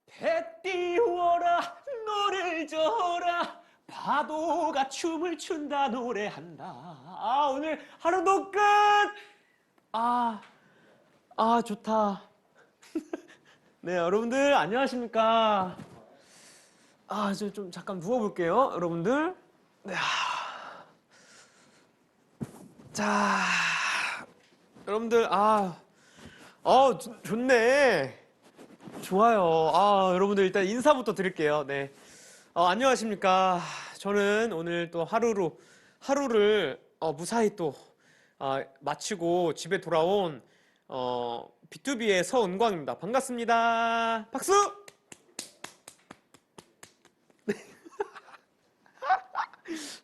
배 띄워라 노래를 져라 파도가 춤을 춘다 노래한다. 오늘 하루도 끝. 아, 좋다. 네, 여러분들 안녕하십니까? 좀 잠깐 누워볼게요, 여러분들. 네, 자, 여러분들 좋네. 좋아요. 여러분들 일단 인사부터 드릴게요. 네. 안녕하십니까. 저는 오늘 또 하루를 무사히 또 마치고 집에 돌아온 B2B의 서은광입니다. 반갑습니다. 박수!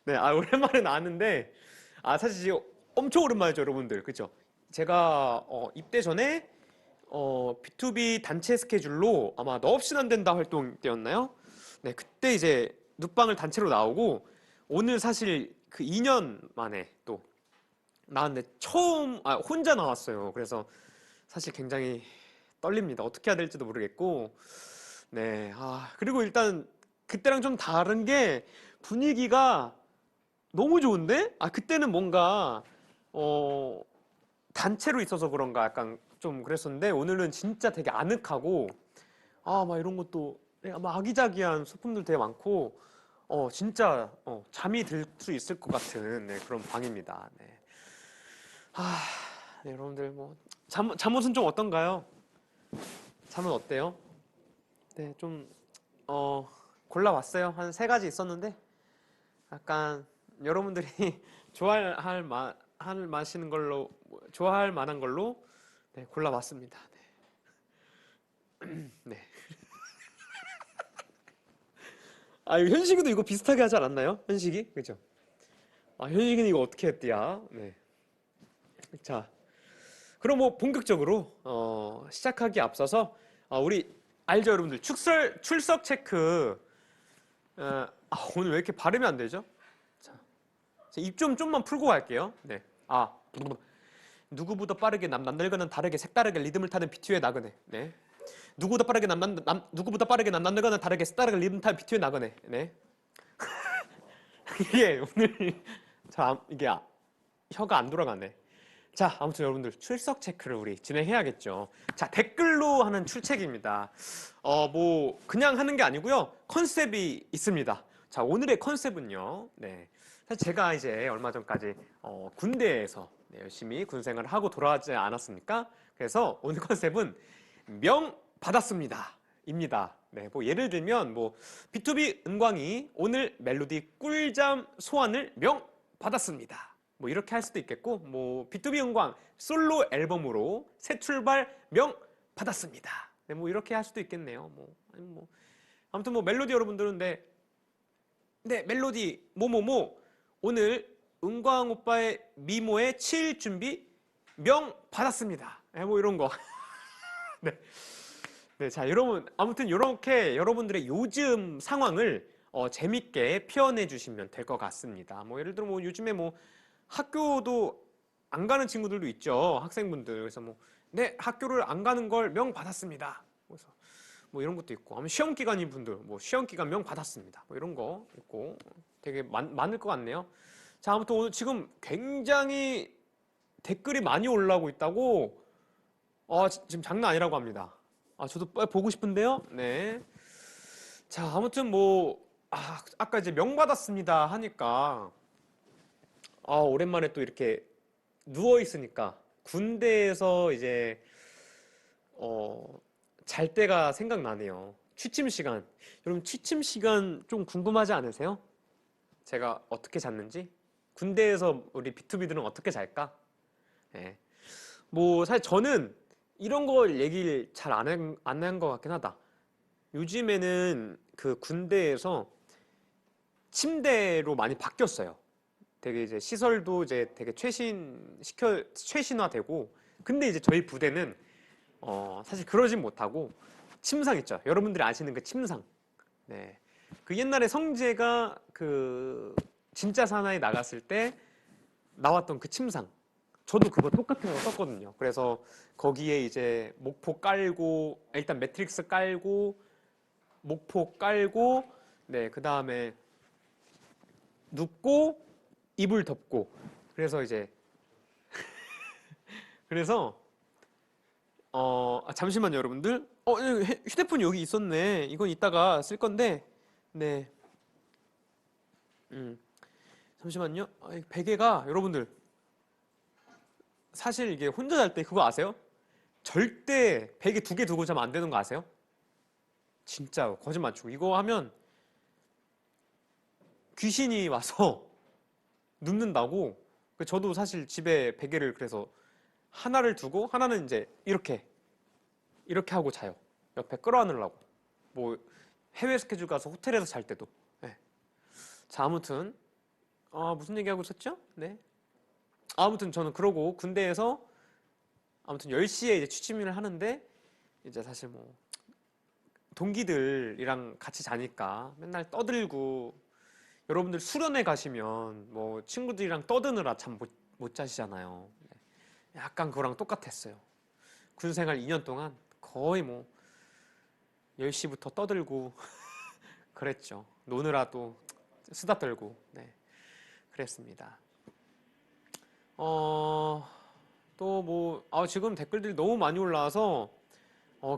네, 오랜만에 나왔는데, 사실 지금 엄청 오랜만이죠, 여러분들. 그죠? 제가 입대 전에 B2B 단체 스케줄로 아마 너 없이는 안 된다 활동 때였나요? 네, 그때 이제 눕방을 단체로 나오고 오늘 사실 그 2년 만에 또 나왔는데 처음 혼자 나왔어요. 그래서 사실 굉장히 떨립니다. 어떻게 해야 될지도 모르겠고 네, 그리고 일단 그때랑 좀 다른 게 분위기가 너무 좋은데? 그때는 뭔가 단체로 있어서 그런가 약간 좀 그랬었는데 오늘은 진짜 되게 아늑하고 막 이런 것도 아마 아기자기한 소품들 되게 많고 진짜 잠이 들 수 있을 것 같은 그런 방입니다. 네. 네, 여러분들 뭐 잠옷은 좀 어떤가요? 잠은 어때요? 네, 좀 골라봤어요. 한 세 가지 있었는데 약간 여러분들이 마시는 걸로 좋아할 만한 걸로 네, 골라봤습니다. 네. 네. 이거 현식이도 이거 비슷하게 하지 않았나요? 현식이? 그죠? 현식이는 이거 어떻게 했디야? 네. 자, 그럼 뭐 본격적으로 시작하기 앞서서 우리 알죠, 여러분들? 출석 체크. 오늘 왜 이렇게 발음이 안 되죠? 자, 입 좀만 풀고 갈게요. 네. 누구보다 빠르게 남들과는 다르게 색다르게 리듬을 타는 비트의 나그네. 네. 누구보다 빠르게 남들과는 다르게 색다르게 리듬 타는 비트의 나그네. 네. 이게 오늘 이게 혀가 안 돌아가네. 자, 아무튼 여러분들 출석 체크를 우리 진행해야겠죠. 자, 댓글로 하는 출첵입니다. 뭐 그냥 하는 게 아니고요. 컨셉이 있습니다. 자, 오늘의 컨셉은요. 네. 사실 제가 이제 얼마 전까지 군대에서 열심히 군생활을 하고 돌아오지 않았습니까? 그래서 오늘 컨셉은 명 받았습니다. 입니다. 네, 뭐 예를 들면 뭐 B2B 은광이 오늘 멜로디 꿀잠 소환을 명 받았습니다. 뭐 이렇게 할 수도 있겠고 뭐 B2B 은광 솔로 앨범으로 새 출발 명 받았습니다. 네, 뭐 이렇게 할 수도 있겠네요. 아무튼 뭐 멜로디 여러분들은 네 멜로디 뭐뭐뭐 오늘 은광 오빠의 미모의 7일 준비 명 받았습니다. 네, 뭐 이런 거. 네. 네, 자, 여러분, 아무튼 이렇게 여러분들의 요즘 상황을 재밌게 표현해 주시면 될 것 같습니다. 뭐 예를 들어 뭐 요즘에 뭐 학교도 안 가는 친구들도 있죠. 학생분들. 그래서 뭐 네, 학교를 안 가는 걸 명 받았습니다. 그래서 뭐 이런 것도 있고, 아니면 시험 기간인 분들, 뭐 시험 기간 명 받았습니다. 뭐 이런 거 있고, 되게 많을 것 같네요. 자, 아무튼 오늘 지금 굉장히 댓글이 많이 올라오고 있다고, 지금 장난 아니라고 합니다. 저도 빨리 보고 싶은데요. 네. 자, 아무튼 뭐, 아까 이제 명 받았습니다 하니까, 오랜만에 또 이렇게 누워 있으니까 군대에서 이제 잘 때가 생각나네요. 취침 시간. 여러분 취침 시간 좀 궁금하지 않으세요? 제가 어떻게 잤는지? 군대에서 우리 B2B들은 어떻게 잘까? 네. 뭐 사실 저는 이런 걸 얘기를 잘 안 한 것 같긴 하다. 요즘에는 그 군대에서 침대로 많이 바뀌었어요. 되게 이제 시설도 이제 되게 최신화되고, 근데 이제 저희 부대는 사실 그러진 못하고 침상 있죠. 여러분들이 아시는 그 침상. 네. 그 옛날에 성재가 그 진짜 사나이 나갔을 때 나왔던 그 침상. 저도 그거 똑같은 거 썼거든요. 그래서 거기에 이제 목포 깔고, 일단 매트릭스 깔고, 목포 깔고, 네, 그 다음에 눕고, 이불 덮고. 그래서 이제, 그래서, 잠시만요, 여러분들. 휴대폰 여기 있었네. 이건 이따가 쓸 건데, 네. 잠시만요. 이 베개가, 여러분들, 사실 이게 혼자 잘 때 그거 아세요? 절대 베개 2개 두고 자면 안 되는 거 아세요? 진짜 거짓말 치고 이거 하면 귀신이 와서 눕는다고. 저도 사실 집에 베개를 그래서 하나를 두고 하나는 이제 이렇게 하고 자요. 옆에 끌어안으려고. 뭐 해외 스케줄 가서 호텔에서 잘 때도. 네. 자, 아무튼 무슨 얘기하고 있었죠? 네. 아무튼 저는 그러고 군대에서 아무튼 10시에 이제 취침을 하는데 이제 사실 뭐 동기들이랑 같이 자니까 맨날 떠들고, 여러분들 수련회 가시면 뭐 친구들이랑 떠드느라 참 못 자시잖아요. 네. 약간 그거랑 똑같았어요. 군 생활 2년 동안 거의 뭐 10시부터 떠들고 그랬죠. 노느라 또 수다 떨고. 네. 그랬습니다. 또 뭐, 지금 댓글들이 너무 많이 올라와서,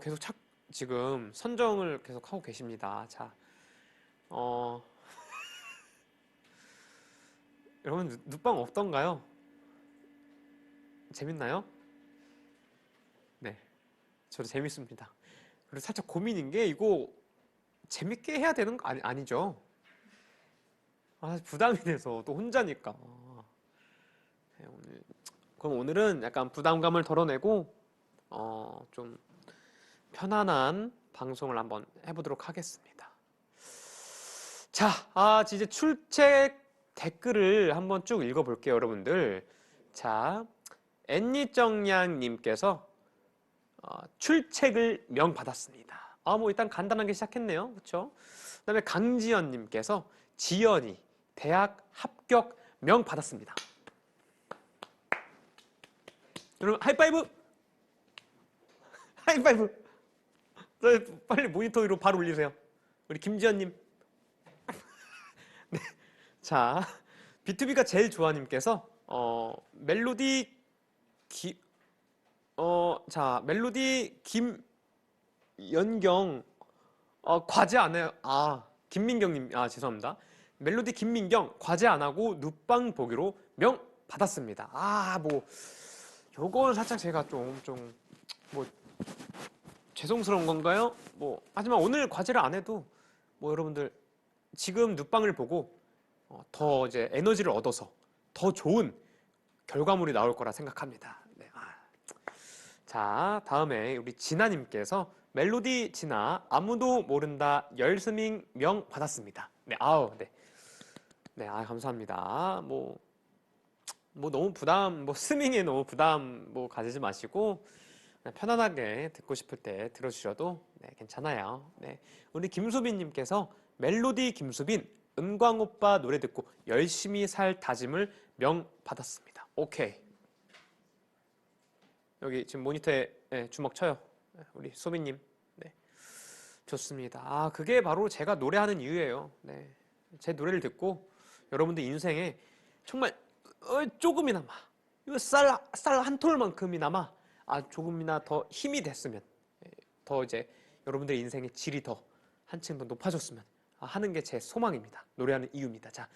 계속 지금 선정을 계속 하고 계십니다. 자, 여러분, 눕방 어떤가요? 재밌나요? 네. 저도 재밌습니다. 그리고 살짝 고민인 게, 이거 재밌게 해야 되는 거 아니죠? 부담이 돼서 또 혼자니까. 네, 그럼 오늘은 약간 부담감을 덜어내고 좀 편안한 방송을 한번 해보도록 하겠습니다. 자, 이제 출첵 댓글을 한번 쭉 읽어볼게요, 여러분들. 자, 앤니정양님께서 출첵을 명받았습니다. 뭐 일단 간단하게 시작했네요, 그렇죠? 그다음에 강지연님께서 지연이 대학 합격 명받았습니다. 여러분 하이파이브! 하이파이브! 빨리 모니터 위로 바로 올리세요. 우리 김지연님. 네. 자, B2B가 제일 좋아님께서 멜로디 멜로디 김연경 과제 안 해요. 김민경님, 죄송합니다. 멜로디 김민경 과제 안 하고 눕방 보기로 명 받았습니다. 뭐 요건 살짝 제가 좀 뭐 죄송스러운 건가요? 뭐 하지만 오늘 과제를 안 해도 뭐 여러분들 지금 눕방을 보고 더 이제 에너지를 얻어서 더 좋은 결과물이 나올 거라 생각합니다. 네. 자, 다음에 우리 진아님께서 멜로디 진아 아무도 모른다 열스밍 명 받았습니다. 네, 네. 네, 감사합니다. 뭐 너무 스밍에 너무 부담 가지지 마시고 편안하게 듣고 싶을 때 들어주셔도 네, 괜찮아요. 네, 우리 김수빈님께서 멜로디 김수빈 은광 오빠 노래 듣고 열심히 살 다짐을 명 받았습니다. 오케이. 여기 지금 모니터에 주먹 쳐요. 우리 소빈님. 네, 좋습니다. 그게 바로 제가 노래하는 이유예요. 네, 제 노래를 듣고 여러분들 인생에 정말 조금이나마 이거 쌀 한 톨만큼이나마 조금이나 더 힘이 됐으면, 더 이제 여러분들의 인생의 질이 더 한층 더 높아졌으면 하는 게 제 소망입니다. 노래하는 이유입니다. 자,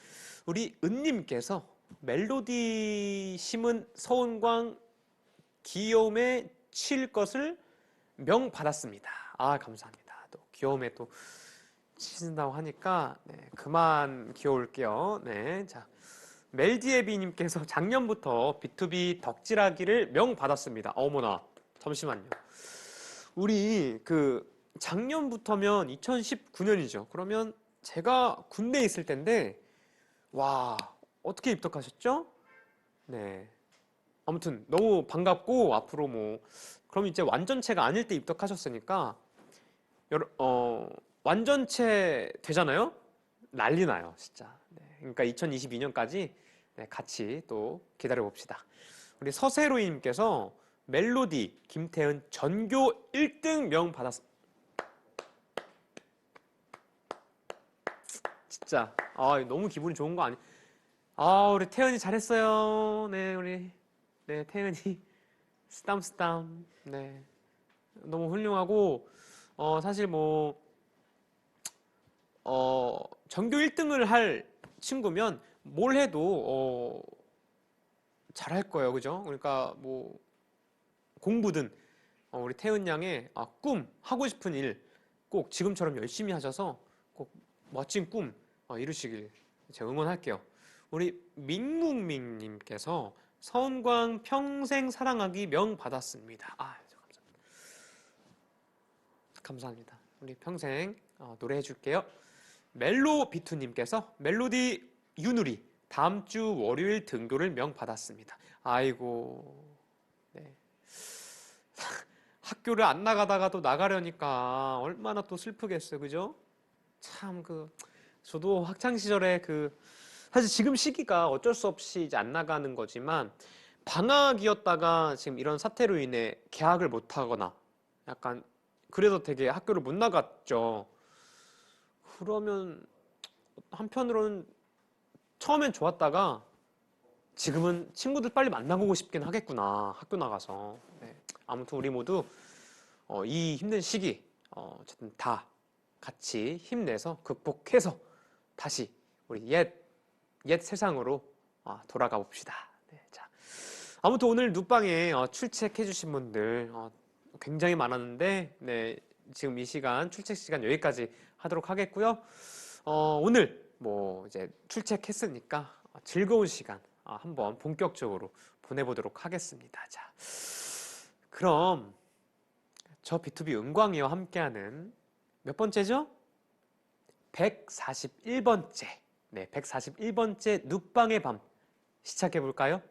우리 은님께서 멜로디 심은 서운광 귀여움에 칠 것을 명 받았습니다. 감사합니다. 또 귀여움에 또 치신다고 하니까 네, 그만 귀여울게요. 네, 자, 멜디에비님께서 작년부터 B2B 덕질하기를 명 받았습니다. 어머나, 잠시만요. 우리 작년부터면 2019년이죠. 그러면 제가 군대에 있을 텐데, 와, 어떻게 입덕하셨죠? 네. 아무튼 너무 반갑고, 앞으로 뭐 그럼 이제 완전체가 아닐 때 입덕하셨으니까 완전체 되잖아요? 난리 나요, 진짜. 네. 그러니까 2022년까지 네, 같이 또 기다려 봅시다. 우리 서세로이님께서 멜로디 김태은 전교 1등 명 받았습니다. 진짜 너무 기분이 좋은 거 아니? 우리 태은이 잘했어요. 네, 우리 네 태은이 스담스담. 네, 너무 훌륭하고 사실 뭐 전교 1등을 할 친구면 뭘 해도 잘할 거예요, 그죠? 그러니까 뭐 공부든 우리 태은 양의 꿈 하고 싶은 일 꼭 지금처럼 열심히 하셔서 꼭 멋진 꿈 이루시길 제가 응원할게요. 우리 밍묵밍님께서 서은광 평생 사랑하기 명 받았습니다. 감사합니다. 감사합니다. 우리 평생 노래해 줄게요. 멜로 비투님께서 멜로디 유누리 다음 주 월요일 등교를 명 받았습니다. 아이고, 네. 학교를 안 나가다가 또 나가려니까 얼마나 또 슬프겠어요, 그죠? 참 저도 학창 시절에 사실 지금 시기가 어쩔 수 없이 이제 안 나가는 거지만 방학이었다가 지금 이런 사태로 인해 개학을 못 하거나 약간 그래서 되게 학교를 못 나갔죠. 그러면 한편으로는 처음엔 좋았다가 지금은 친구들 빨리 만나보고 싶긴 하겠구나. 학교 나가서. 네. 아무튼 우리 모두 이 힘든 시기 어쨌든 다 같이 힘내서 극복해서 다시 우리 옛 세상으로 돌아가 봅시다. 네, 자, 아무튼 오늘 눕방에 출첵해 주신 분들 굉장히 많았는데 네, 지금 이 시간 출첵 시간 여기까지 하도록 하겠고요. 오늘 뭐 이제 출첵했으니까 즐거운 시간 한번 본격적으로 보내보도록 하겠습니다. 자, 그럼 저 B2B 은광이와 함께하는 몇 번째죠? 141번째. 네, 141번째 눕방의 밤 시작해 볼까요?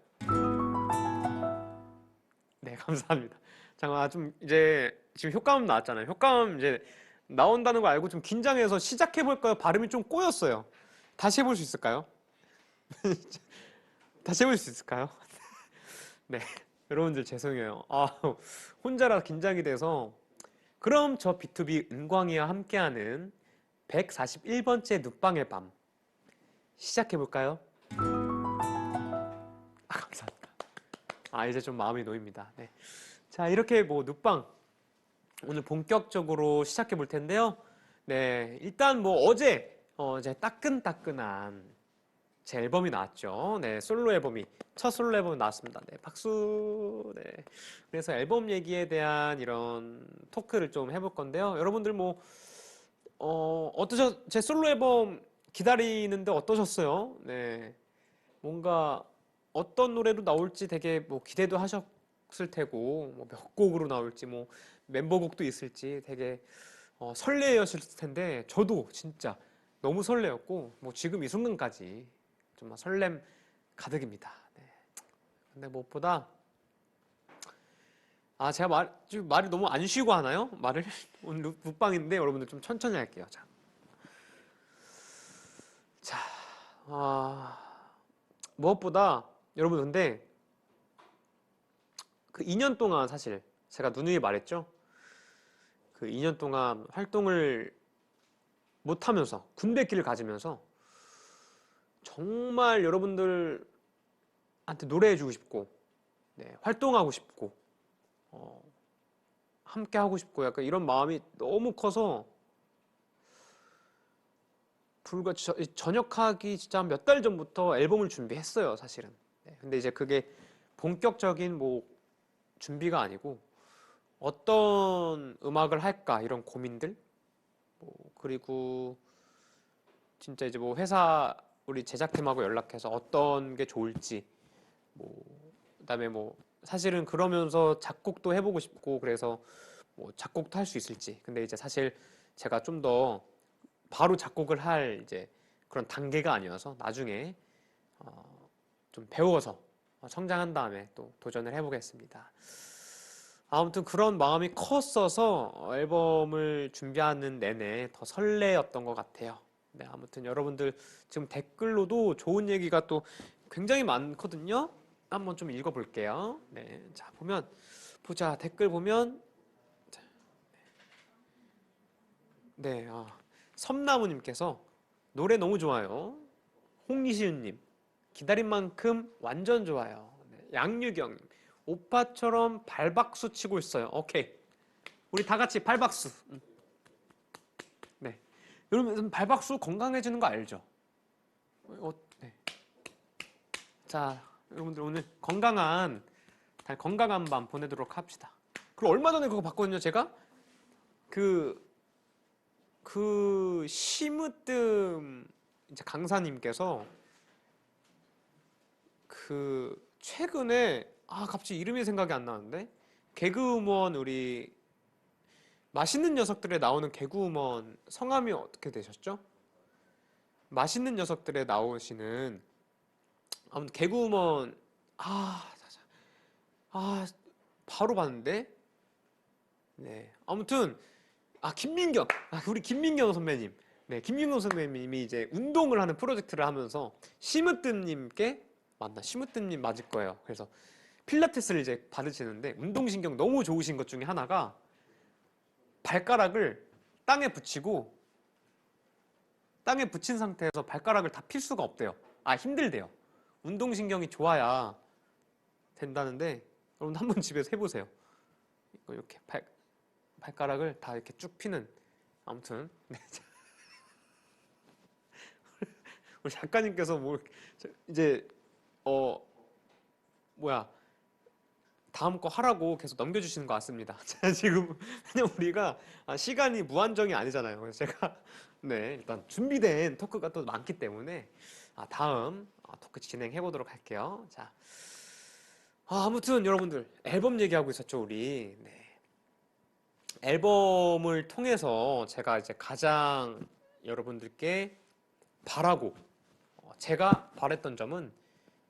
네, 감사합니다. 잠깐 좀 이제 지금 효과음 나왔잖아요. 효과음 이제 나온다는 거 알고 좀 긴장해서 시작해 볼까요? 발음이 좀 꼬였어요. 다시 해볼 수 있을까요? 다시 해볼 수 있을까요? 네, 여러분들 죄송해요. 혼자라 긴장이 돼서. 그럼 저 B2B 은광이와 함께하는 141번째 눕방의 밤 시작해 볼까요? 감사합니다. 이제 좀 마음이 놓입니다. 네. 자, 이렇게 뭐 눕방 오늘 본격적으로 시작해 볼 텐데요. 네, 일단 뭐 어제 이제 따끈따끈한 제 앨범이 나왔죠. 네, 솔로 앨범이 첫 솔로 앨범이 나왔습니다. 네, 박수. 네. 그래서 앨범 얘기에 대한 이런 토크를 좀 해볼 건데요. 여러분들 뭐 제 솔로 앨범 기다리는데 어떠셨어요? 네, 뭔가 어떤 노래로 나올지 되게 뭐 기대도 하셨을 테고 뭐 몇 곡으로 나올지 뭐 멤버곡도 있을지 되게 설레셨을 텐데 저도 진짜 너무 설레었고 뭐 지금 이 순간까지 정말 설렘 가득입니다. 네. 근데 무엇보다 제가 지금 말이 너무 안 쉬고 하나요? 말을 오늘 묵방인데 여러분들 좀 천천히 할게요. 자, 무엇보다 여러분 근데 그 2년 동안 사실 제가 누누이 말했죠. 그 2년 동안 활동을 못하면서 군백기를 가지면서 정말 여러분들한테 노래해주고 싶고 네, 활동하고 싶고 함께 하고 싶고 약간 이런 마음이 너무 커서 불과 전역하기 진짜 몇 달 전부터 앨범을 준비했어요, 사실은. 네, 근데 이제 그게 본격적인 뭐 준비가 아니고 어떤 음악을 할까 이런 고민들 뭐 그리고 진짜 이제 뭐 회사 우리 제작팀하고 연락해서 어떤 게 좋을지 뭐 그다음에 뭐 사실은 그러면서 작곡도 해보고 싶고 그래서 뭐 작곡도 할 수 있을지 근데 이제 사실 제가 좀 더 바로 작곡을 할 이제 그런 단계가 아니어서 나중에 좀 배워서 성장한 다음에 또 도전을 해보겠습니다. 아무튼 그런 마음이 컸어서 앨범을 준비하는 내내 더 설레었던 것 같아요. 네, 아무튼 여러분들 지금 댓글로도 좋은 얘기가 또 굉장히 많거든요. 한번 좀 읽어볼게요. 네, 자 보면 보자 댓글 보면 네, 섬나무님께서 노래 너무 좋아요. 홍리시윤님 기다린 만큼 완전 좋아요. 네, 양유경 오빠처럼 발박수 치고 있어요. 오케이, 우리 다 같이 발박수. 네, 여러분 발박수 건강해지는 거 알죠? 네. 자, 여러분들 오늘 건강한 밤 보내도록 합시다. 그리고 얼마 전에 그거 봤거든요, 제가. 심으뜸 이제 강사님께서 최근에 갑자기 이름이 생각이 안 나는데 개그우먼 우리 맛있는 녀석들에 나오는 개그우먼 성함이 어떻게 되셨죠? 맛있는 녀석들에 나오시는 아무튼 개그우먼 자자. 바로 봤는데 네 아무튼 김민경 우리 김민경 선배님 네 김민경 선배님이 이제 운동을 하는 프로젝트를 하면서 심으뜸님께 맞나 심으뜸님 맞을 거예요. 그래서 필라테스를 이제 받으시는데 운동신경 너무 좋으신 것 중에 하나가 발가락을 땅에 붙인 상태에서 발가락을 다 필 수가 없대요. 힘들대요. 운동신경이 좋아야 된다는데 여러분 한번 집에서 해보세요. 이렇게 발가락을 다 이렇게 쭉 피는 아무튼 네. 우리 작가님께서 이제 다음 거 하라고 계속 넘겨주시는 것 같습니다. 지금 그냥 우리가 시간이 무한정이 아니잖아요. 그래서 제가 네 일단 준비된 토크가 또 많기 때문에 다음 토크 진행해 보도록 할게요. 자, 아무튼 여러분들 앨범 얘기하고 있었죠 우리. 네. 앨범을 통해서 제가 이제 가장 여러분들께 바라고 제가 바랬던 점은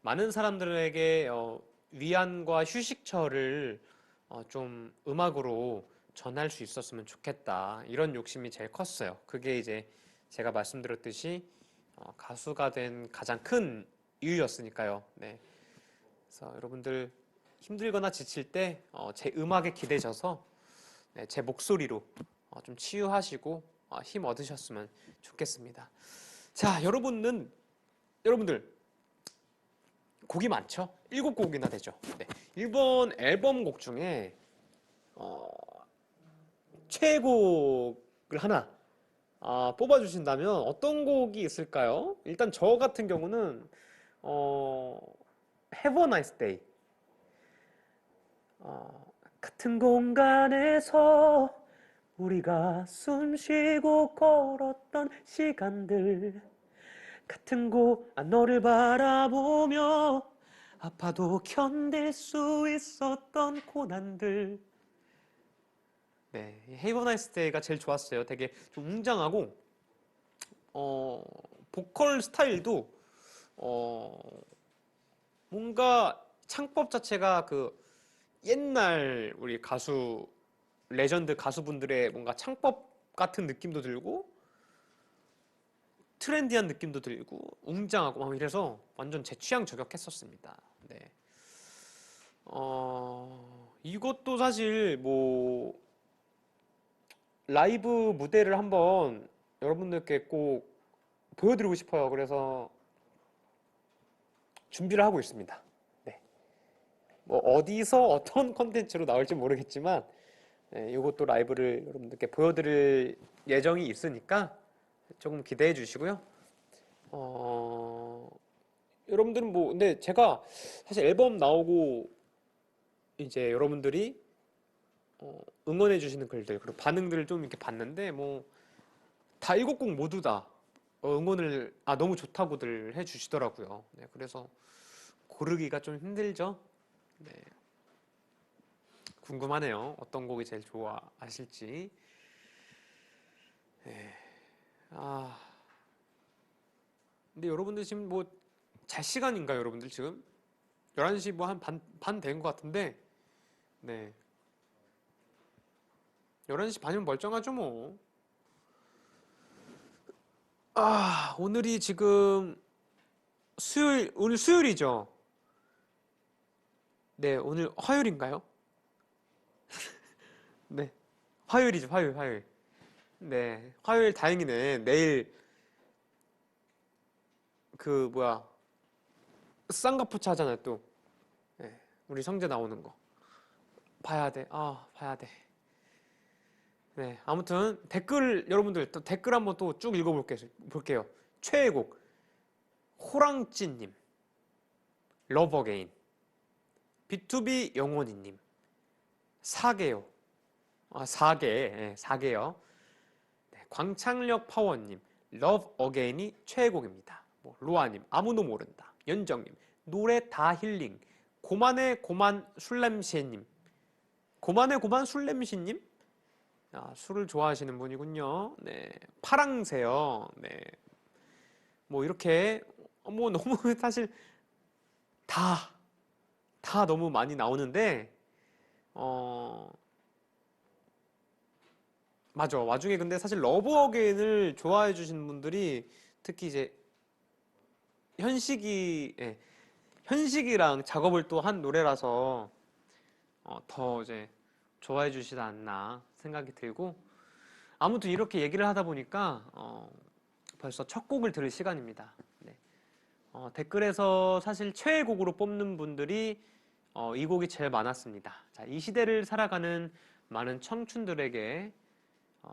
많은 사람들에게 위안과 휴식처를 좀 음악으로 전할 수 있었으면 좋겠다 이런 욕심이 제일 컸어요. 그게 이제 제가 말씀드렸듯이 가수가 된 가장 큰 이유였으니까요. 네. 그래서 여러분들 힘들거나 지칠 때 제 음악에 기대셔서 네, 제 목소리로 좀 치유하시고 힘 얻으셨으면 좋겠습니다. 자, 여러분들 곡이 많죠? 7곡이나 되죠. 네. 이번 앨범 곡 중에 최애곡을 하나 뽑아주신다면 어떤 곡이 있을까요? 일단 저 같은 경우는 Have a Nice Day. 같은 공간에서 우리가 숨쉬고 걸었던 시간들 같은 너를 바라보며 아파도 견딜 수 있었던 고난들. 네, Have a Nice Day가 제일 좋았어요. 되게 좀 웅장하고 보컬 스타일도 뭔가 창법 자체가 옛날 우리 레전드 가수분들의 뭔가 창법 같은 느낌도 들고 트렌디한 느낌도 들고 웅장하고 막 이래서 완전 제 취향 저격했었습니다. 네. 이것도 사실 라이브 무대를 한번 여러분들께 꼭 보여드리고 싶어요. 그래서 준비를 하고 있습니다. 네. 어디서 어떤 컨텐츠로 나올지 모르겠지만 네, 이것도 라이브를 여러분들께 보여드릴 예정이 있으니까 조금 기대해 주시고요. 여러분들은 근데 제가 사실 앨범 나오고 이제 여러분들이 응원해 주시는 글들 그리고 반응들을 좀 이렇게 봤는데 다 7곡 모두 다 응원을 너무 좋다고들 해 주시더라고요. 네, 그래서 고르기가 좀 힘들죠. 네. 궁금하네요. 어떤 곡이 제일 좋아하실지. 네. 근데 여러분들 지금 잘 시간인가요, 여러분들 지금? 11시 한 반 된 것 같은데, 네. 11시 반이면 멀쩡하죠, 뭐. 오늘이 지금 수요일, 오늘 수요일이죠? 네, 오늘 화요일인가요? 네, 화요일이죠, 화요일. 네, 화요일 다행이네. 내일 그 뭐야 쌍꺼풀차 하잖아요 또. 네, 우리 성재 나오는 거 봐야 돼. 아, 봐야 돼. 네, 아무튼 댓글 여러분들 또 댓글 한번 또 쭉 읽어볼게요. 최애곡 호랑찌님, 러버게인, B2B 영원히님, 사계요. 아, 사계, 예, 사계요. 네, 광창력 파워님, 러브 어게인이 최애곡입니다. 뭐, 로아님, 아무도 모른다. 연정님, 노래 다 힐링. 고만의 고만 술냄새님, 고만의 고만 술냄새님, 아, 술을 좋아하시는 분이군요. 네, 파랑새요. 네, 뭐 이렇게 뭐 너무 사실 다, 다 너무 많이 나오는데 어 맞아. 와중에 근데 사실 러브 어게인을 좋아해 주시는 분들이 특히 이제 현식이 예, 현식이랑 작업을 또 한 노래라서 더 이제 좋아해 주시지 않나 생각이 들고 아무튼 이렇게 얘기를 하다 보니까 벌써 첫 곡을 들을 시간입니다. 네. 댓글에서 사실 최애곡으로 뽑는 분들이 이 곡이 제일 많았습니다. 자, 이 시대를 살아가는 많은 청춘들에게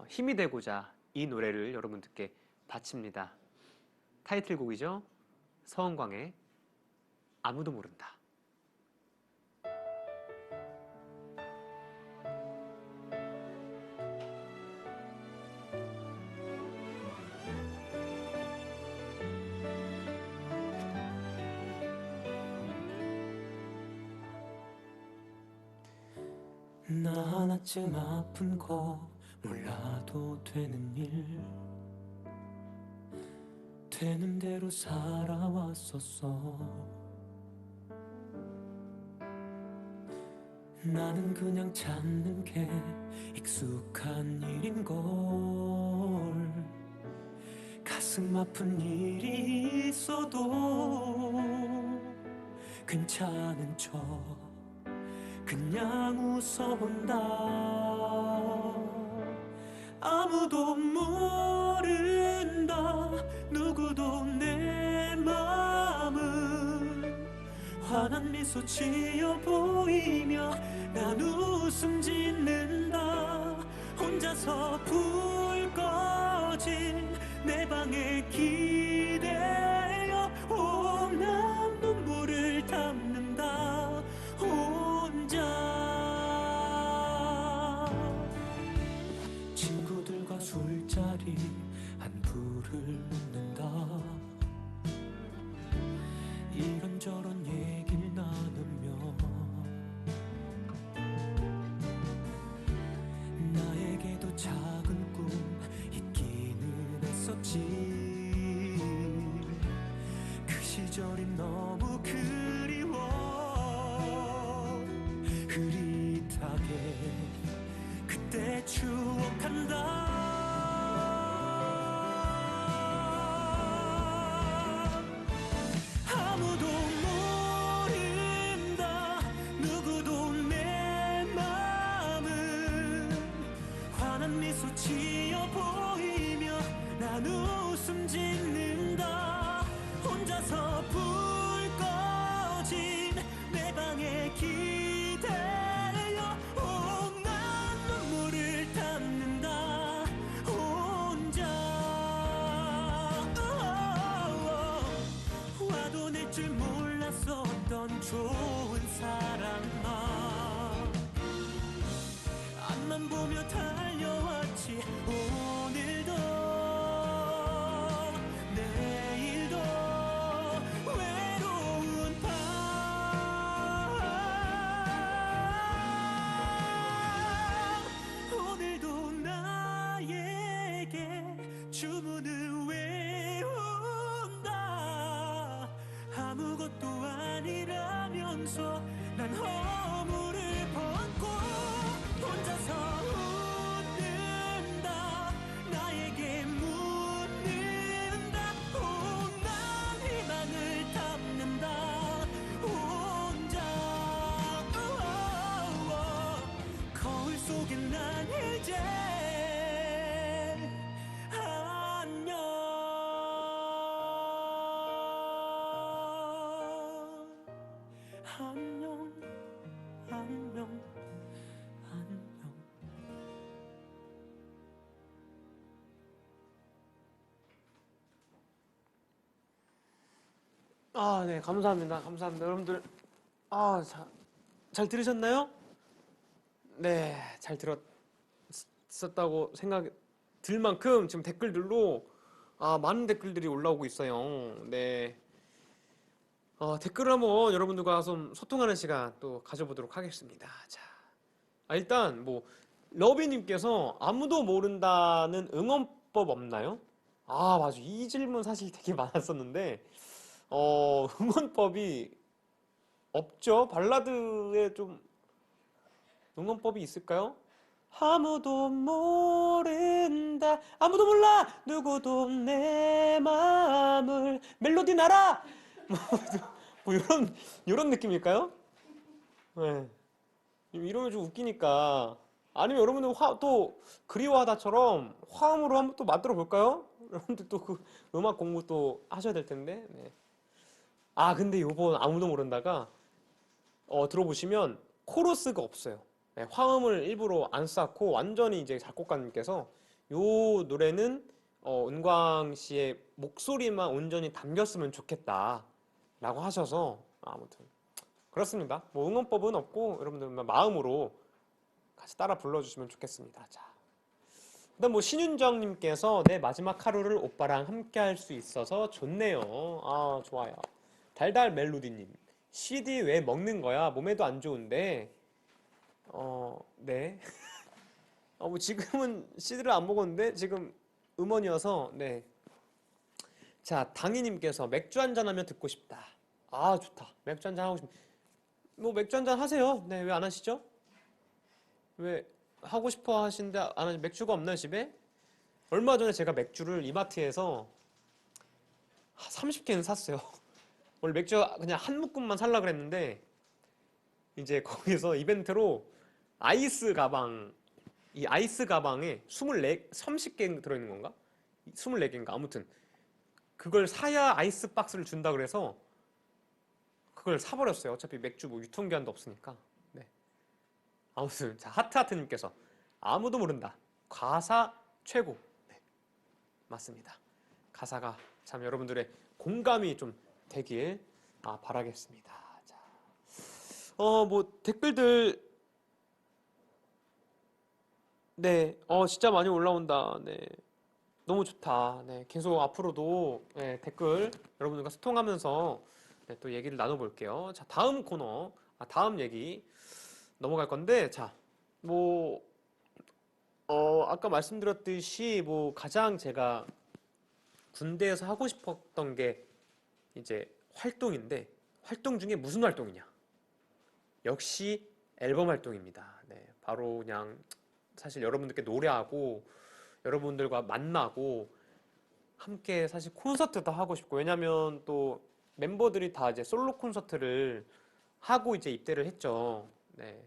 힘이 되고자 이 노래를 여러분들께 바칩니다. 타이틀곡이죠. 서은광의 아무도 모른다. 나 하나쯤 아픈 거 몰라도 되는 일 되는 대로 살아왔었어. 나는 그냥 참는 게 익숙한 일인걸. 가슴 아픈 일이 있어도 괜찮은 척 그냥 웃어본다. 아무도 모른다. 누구도 내 마음은 환한 미소 지어 보이며 난 웃음 짓는다. 혼자서 불 꺼진 내 방에 기대어 난 눈물을 담는다. 혼자 친구들과 술자리 안부를 묻는다. 이런저런 얘기를 나누며 나에게도 작은 꿈 있기는 했었지. 그 시절이 너무 그리워. 흐릿하게 그때 추억한다. 아무도 모른다. 누구도 내 마음은 환한 미소 지어 보이며 난 웃음 짓는다. 혼자서 불 꺼진 내 방에 기대어 난 눈물을 담는다. 혼자 화도 낼 줄 몰랐었던 좋은 사랑아. 앞만 보며 달려왔지. 오늘도 내일도 외로운 밤. 오늘도 나에게 주문을 외운다. 아무것도 아니라면서 난 허물을 벗고 혼자서 웃는다. 나에게 속에 난 이제 안녕 안녕 안녕 안녕. 아, 네, 감사합니다. 감사합니다. 여러분들, 잘 들으셨나요? 네, 잘 들었었다고 생각 들 만큼 지금 댓글들로 많은 댓글들이 올라오고 있어요. 네, 댓글을 한번 여러분들과 좀 소통하는 시간 또 가져보도록 하겠습니다. 자, 일단 뭐 러비님께서 아무도 모른다는 응원법 없나요? 아, 맞아. 이 질문 사실 되게 많았었는데, 응원법이 없죠. 발라드에 좀 응원법이 있을까요? 아무도 모른다. 아무도 몰라. 누구도 내 마음을 멜로디 나라. 뭐 이런 느낌일까요? 네. 이러면 좀 웃기니까. 아니면 여러분들 또 그리워하다처럼 화음으로 한번 또 만들어 볼까요? 여러분들 또 그 음악 공부 또 하셔야 될 텐데. 네. 근데 요번 아무도 모른다가 들어보시면 코러스가 없어요. 네, 화음을 일부러 안 쌓고 완전히 이제 작곡가님께서 요 노래는 은광 씨의 목소리만 온전히 담겼으면 좋겠다 라고 하셔서 아무튼 그렇습니다. 뭐 응원법은 없고 여러분들 마음으로 같이 따라 불러주시면 좋겠습니다. 자, 그다음 뭐 신윤정님께서 내 마지막 하루를 오빠랑 함께 할 수 있어서 좋네요. 아, 좋아요. 달달 멜로디님, CD 왜 먹는 거야? 몸에도 안 좋은데. 네. 뭐 지금은 CD를 안 먹었는데 지금 음원이어서 네. 자, 당희님께서 맥주 한잔 하면 듣고 싶다. 아, 좋다. 맥주 한잔 하고 싶. 뭐 맥주 한잔 하세요. 네, 왜 안 하시죠? 왜 하고 싶어 하시는데 안 하시? 맥주가 없나요, 집에? 얼마 전에 제가 맥주를 이마트에서 30개는 샀어요. 원래 맥주 그냥 한 묶음만 살라 그랬는데 이제 거기서 이벤트로 아이스 가방, 이 아이스 가방에 24, 30개 들어있는 건가? 24개인가? 아무튼 그걸 사야 아이스 박스를 준다 그래서 그걸 사버렸어요. 어차피 맥주 뭐 유통기한도 없으니까. 네. 아무튼 자, 하트하트님께서 아무도 모른다. 가사 최고. 네, 맞습니다. 가사가 참 여러분들의 공감이 좀 되길 바라겠습니다. 자, 뭐 댓글들 네, 진짜 많이 올라온다. 네, 너무 좋다. 네, 계속 앞으로도 네, 댓글 여러분들과 소통하면서 네, 또 얘기를 나눠볼게요. 자, 다음 코너, 다음 얘기 넘어갈 건데, 자, 뭐, 아까 말씀드렸듯이 뭐 가장 제가 군대에서 하고 싶었던 게 이제 활동인데, 활동 중에 무슨 활동이냐? 역시 앨범 활동입니다. 네, 바로 그냥 사실 여러분들께 노래하고 여러분들과 만나고 함께 사실 콘서트도 하고 싶고 왜냐면 또 멤버들이 다 이제 솔로 콘서트를 하고 이제 입대를 했죠. 네,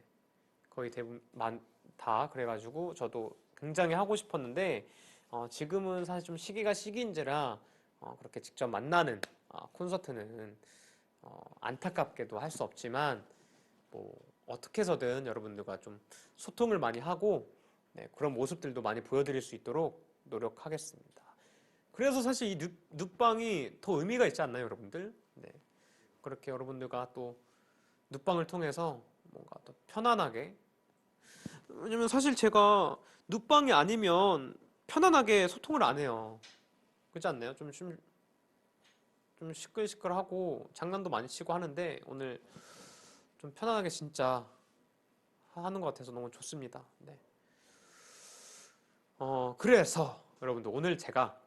거의 대부분 다 그래가지고 저도 굉장히 하고 싶었는데 지금은 사실 좀 시기가 시기인지라 그렇게 직접 만나는 콘서트는 안타깝게도 할 수 없지만 뭐 어떻게 해서든 여러분들과 좀 소통을 많이 하고 네, 그런 모습들도 많이 보여드릴 수 있도록 노력하겠습니다. 그래서 사실 이 눕방이 더 의미가 있지 않나요, 여러분들? 네, 그렇게 여러분들과 또 눕방을 통해서 뭔가 더 편안하게 왜냐면 사실 제가 눕방이 아니면 편안하게 소통을 안 해요. 그렇지 않나요? 좀 시끌시끌하고 장난도 많이 치고 하는데 오늘 좀 편안하게 진짜 하는 것 같아서 너무 좋습니다. 네. 그래서 여러분들 오늘 제가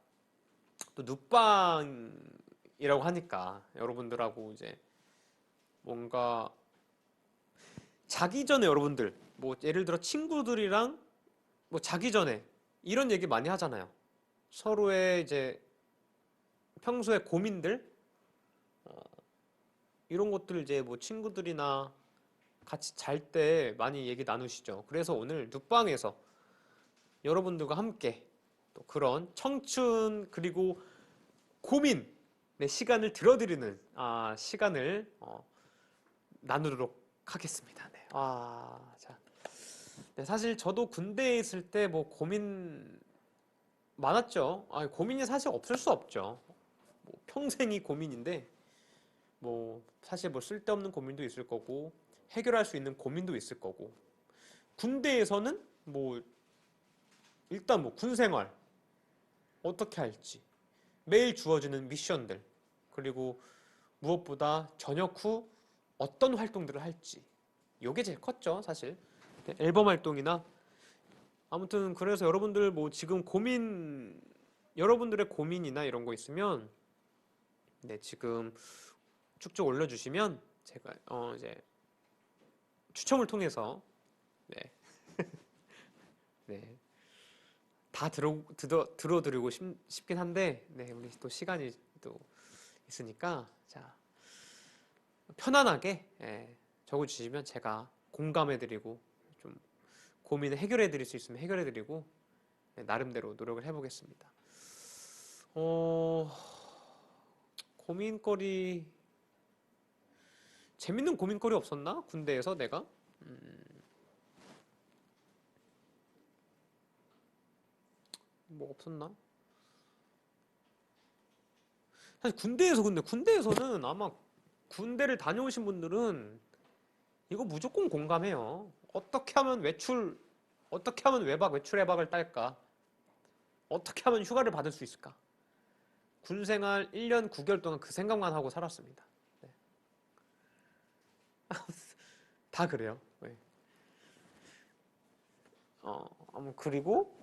또 눕방이라고 하니까 여러분들하고 이제 뭔가 자기 전에 여러분들 뭐 예를 들어 친구들이랑 뭐 자기 전에 이런 얘기 많이 하잖아요. 서로의 이제 평소의 고민들 이런 것들 이제 뭐 친구들이나 같이 잘 때 많이 얘기 나누시죠. 그래서 오늘 눕방에서 여러분들과 함께 또 그런 청춘 그리고 고민의 시간을 들어드리는 시간을 나누도록 하겠습니다. 네. 자. 네, 사실 저도 군대에 있을 때 뭐 고민 많았죠. 고민이 사실 없을 수 없죠. 뭐 평생이 고민인데 뭐 사실 뭐 쓸데없는 고민도 있을 거고 해결할 수 있는 고민도 있을 거고 군대에서는 뭐 일단 뭐 군 생활 어떻게 할지 매일 주어지는 미션들 그리고 무엇보다 전역 후 어떤 활동들을 할지 요게 제일 컸죠 사실. 네, 앨범 활동이나 아무튼 그래서 여러분들 뭐 지금 여러분들의 고민이나 이런 거 있으면 네 지금 쭉쭉 올려주시면 제가 이제 추첨을 통해서 네, 네. 다 들어드리고 싶긴 한데 네 우리 또 시간이 또 있으니까 자 편안하게 적어주시면 제가 공감해드리고 좀 고민을 해결해드릴 수 있으면 해결해드리고 네, 나름대로 노력을 해보겠습니다. 고민거리 재밌는 고민거리 없었나? 군대에서 내가? 뭐 없었나? 사실 군대에서는 아마 군대를 다녀오신 분들은 이거 무조건 공감해요. 어떻게 하면 외박, 외출 외박을 딸까? 어떻게 하면 휴가를 받을 수 있을까? 군생활 1년 9개월 동안 그 생각만 하고 살았습니다. 네. 다 그래요. 네. 그리고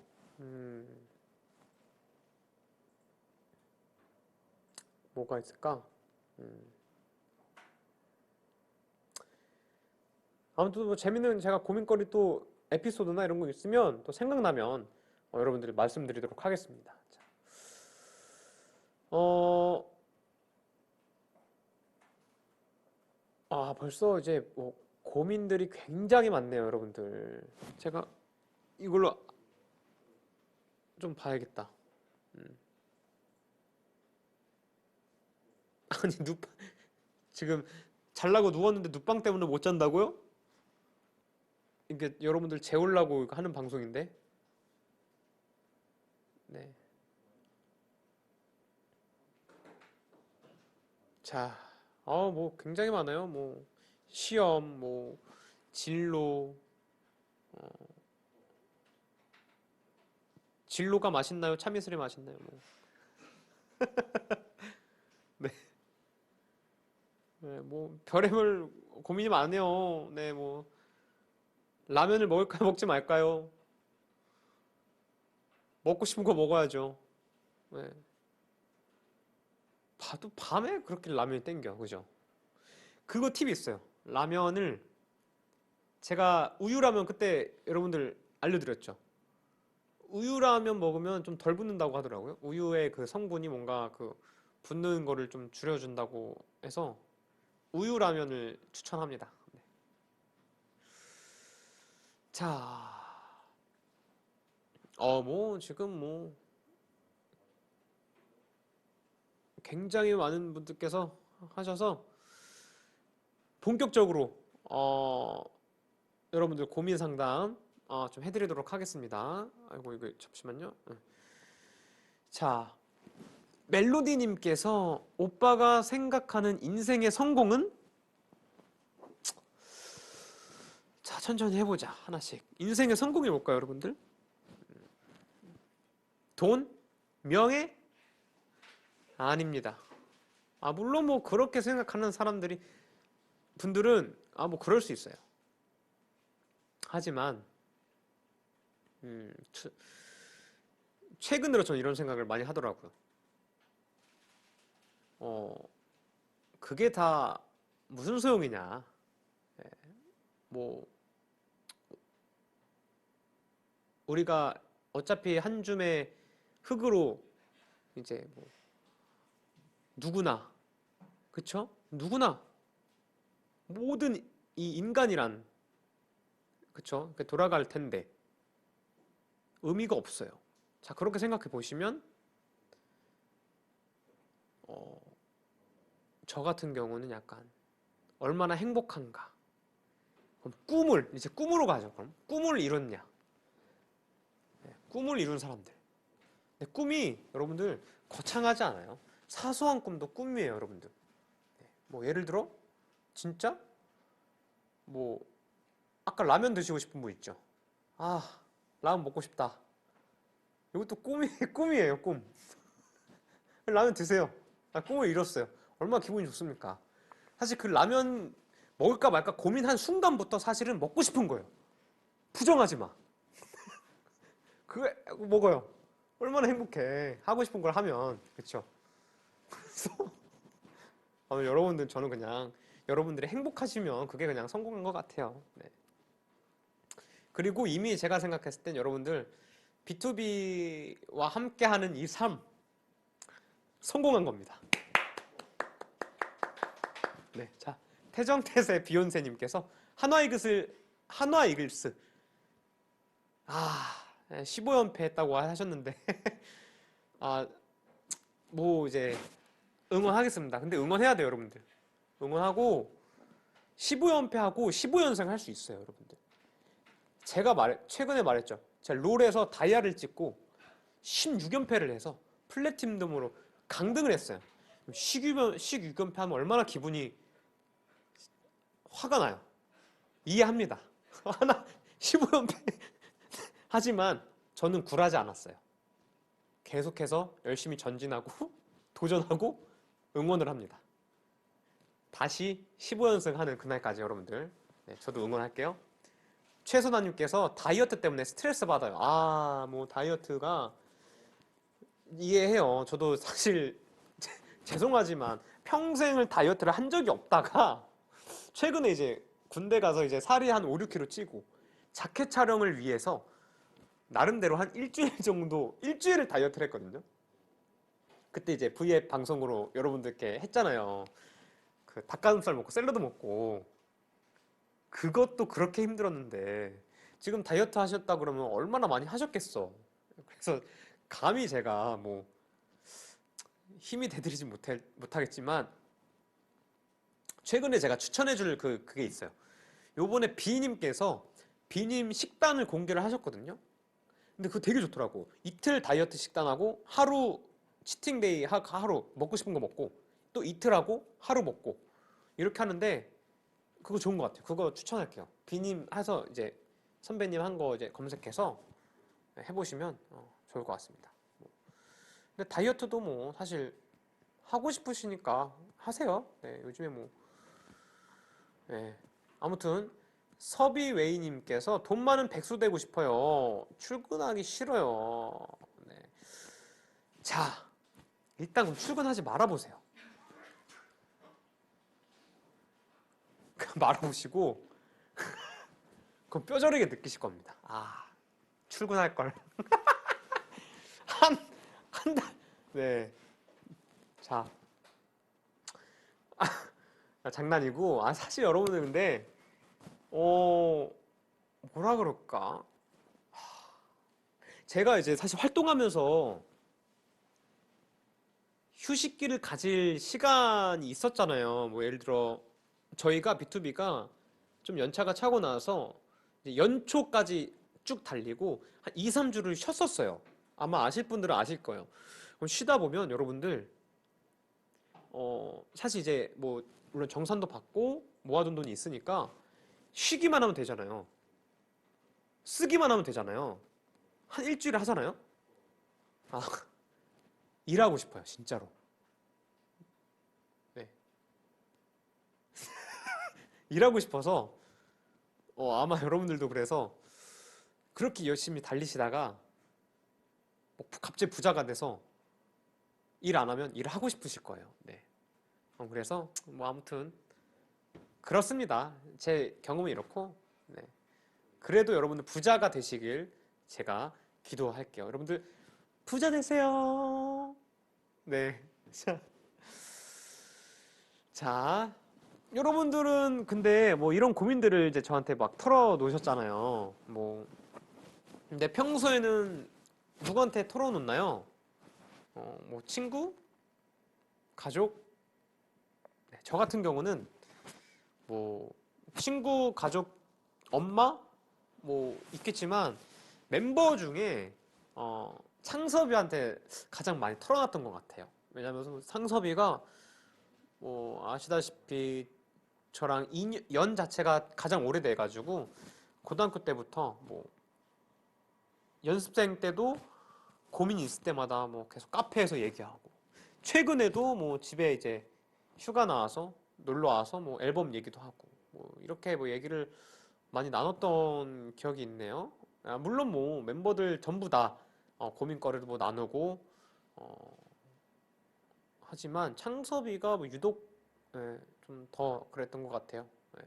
뭐가 있을까? 아무튼 뭐 재밌는 제가 고민거리 또 에피소드나 이런 거 있으면 또 생각나면 여러분들이 말씀드리도록 하겠습니다. 자, 벌써 이제 뭐 고민들이 굉장히 많네요, 여러분들. 제가 이걸로 좀 봐야겠다. 아니, 지금 잘라고 누웠는데 눕방 때문에 못 잔다고요? 이게 여러분들 재우려고 하는 방송인데. 네. 자, 뭐 굉장히 많아요. 뭐 시험, 뭐 진로, 진로가 맛있나요? 참이슬이 맛있나요? 뭐. 네. 네, 뭐 별의별 고민이 많네요. 네, 뭐 라면을 먹을까요? 먹지 말까요? 먹고 싶은 거 먹어야죠. 네. 봐도 밤에 그렇게 라면이 땡겨, 그죠? 그거 팁이 있어요. 라면을 제가 우유라면 그때 여러분들 알려드렸죠. 우유라면 먹으면 좀 덜 붓는다고 하더라고요. 우유의 그 성분이 뭔가 그 붓는 거를 좀 줄여준다고 해서 우유라면을 추천합니다. 네. 자, 뭐 지금 뭐 굉장히 많은 분들께서 하셔서 본격적으로 여러분들 고민 상담 좀 해드리도록 하겠습니다. 아이고 이거 잠시만요. 자, 멜로디님께서 오빠가 생각하는 인생의 성공은? 자, 천천히 해보자. 하나씩. 인생의 성공이 뭘까요, 여러분들? 돈? 명예? 아닙니다. 물론 뭐 그렇게 생각하는 분들은 뭐 그럴 수 있어요. 하지만 최근 들어 저는 이런 생각을 많이 하더라고요. 그게 다 무슨 소용이냐. 뭐 우리가 어차피 한 줌의 흙으로 이제 뭐 누구나 그쵸? 누구나 모든 이 인간이란 그쵸? 돌아갈 텐데 의미가 없어요. 자, 그렇게 생각해 보시면 저 같은 경우는 약간 얼마나 행복한가. 그럼 이제 꿈으로 가죠. 그럼 꿈을 이뤘냐? 네, 꿈을 이룬 사람들. 근데 꿈이 여러분들 거창하지 않아요. 사소한 꿈도 꿈이에요, 여러분들. 네, 뭐 예를 들어 진짜 뭐 아까 라면 드시고 싶은 분 있죠. 아, 라면 먹고 싶다. 이것도 꿈이에요, 꿈. 라면 드세요. 아, 꿈을 이뤘어요. 얼마나 기분이 좋습니까? 사실 그 라면 먹을까 말까 고민한 순간부터 사실은 먹고 싶은 거예요. 부정하지 마. 그거 먹어요. 얼마나 행복해. 하고 싶은 걸 하면. 그쵸? 그래서 오늘 여러분들 저는 그냥 여러분들이 행복하시면 그게 그냥 성공한 것 같아요. 네. 그리고 이미 제가 생각했을 땐 여러분들 B2B와 함께하는 이 삶 성공한 겁니다. 네, 자 태정태세 비욘세님께서 한화 이글스 15연패 했다고 하셨는데 뭐 이제 응원하겠습니다. 근데 응원해야 돼요, 여러분들. 응원하고 15연패하고 15연승 할 수 있어요, 여러분들. 최근에 말했죠. 제가 롤에서 다이아를 찍고 16연패를 해서 플래티넘으로 강등을 했어요. 16연패 하면 얼마나 기분이 화가 나요. 이해합니다. 하나 15연패 하지만 저는 굴하지 않았어요. 계속해서 열심히 전진하고 도전하고 응원을 합니다. 다시 15연승 하는 그날까지 여러분들 네, 저도 응원할게요. 최선아님께서 다이어트 때문에 스트레스 받아요. 뭐 다이어트가 이해해요. 저도 사실 죄송하지만 평생을 다이어트를 한 적이 없다가 최근에 이제 군대 가서 이제 살이 한 5, 6kg 찌고 자켓 촬영을 위해서 나름대로 한 일주일을 다이어트를 했거든요. 그때 이제 V앱 방송으로 여러분들께 했잖아요. 그 닭가슴살 먹고 샐러드 먹고 그것도 그렇게 힘들었는데 지금 다이어트 하셨다 그러면 얼마나 많이 하셨겠어. 그래서 감히 제가 뭐 힘이 되드리지 못하겠지만 최근에 제가 추천해줄 그게 있어요. 요번에 비님께서 비님 식단을 공개를 하셨거든요. 근데 그거 되게 좋더라고. 이틀 다이어트 식단하고 하루 치팅데이 하루 먹고 싶은 거 먹고 또 이틀 하고 하루 먹고 이렇게 하는데 그거 좋은 것 같아요. 그거 추천할게요. 비님 해서 이제 선배님 한 거 이제 검색해서 해보시면 좋을 것 같습니다. 근데 다이어트도 뭐 사실 하고 싶으시니까 하세요. 네, 요즘에 뭐 네. 아무튼 서비웨이님께서 돈 많은 백수 되고 싶어요. 출근하기 싫어요. 네. 자, 일단 그럼 출근하지 말아보세요. 말아보시고 그럼 뼈저리게 느끼실 겁니다. 출근할 걸. 한 달. 네. 자, 장난이고. 사실 여러분들 근데 뭐라 그럴까? 제가 이제 사실 활동하면서 휴식기를 가질 시간이 있었잖아요. 뭐 예를 들어 저희가 B2B가 좀 연차가 차고 나서 이제 연초까지 쭉 달리고 한 2, 3주를 쉬었었어요. 아마 아실 분들은 아실 거예요. 그럼 쉬다 보면 여러분들 사실 이제 뭐 물론 정산도 받고 모아둔 돈이 있으니까 쉬기만 하면 되잖아요. 쓰기만 하면 되잖아요. 한 일주일에 하잖아요. 아, 일하고 싶어요, 진짜로. 네. 일하고 싶어서 아마 여러분들도 그래서 그렇게 열심히 달리시다가 뭐 갑자기 부자가 돼서 일 안 하면 일을 하고 싶으실 거예요. 네. 그래서 뭐 아무튼 그렇습니다. 제 경험은 이렇고 네. 그래도 여러분들 부자가 되시길 제가 기도할게요. 여러분들 부자 되세요. 네. 자, 여러분들은 근데 뭐 이런 고민들을 이제 저한테 막 털어 놓으셨잖아요. 뭐 근데 평소에는 누구한테 털어 놓나요? 뭐 친구, 가족? 네, 저 같은 경우는 뭐 친구, 가족, 엄마 뭐 있겠지만 멤버 중에 창섭이한테 가장 많이 털어놨던 것 같아요. 왜냐하면 창섭이가 뭐 아시다시피 저랑 연 자체가 가장 오래돼가지고 고등학교 때부터 뭐 연습생 때도 고민이 있을 때마다 뭐 계속 카페에서 얘기하고 최근에도 뭐 집에 이제 휴가 나와서 놀러 와서 뭐 앨범 얘기도 하고 뭐 이렇게 뭐 얘기를 많이 나눴던 기억이 있네요. 물론 뭐 멤버들 전부 다 고민거리를 뭐 나누고 어, 하지만 창섭이가 뭐 유독 좀 더 그랬던 것 같아요. 예.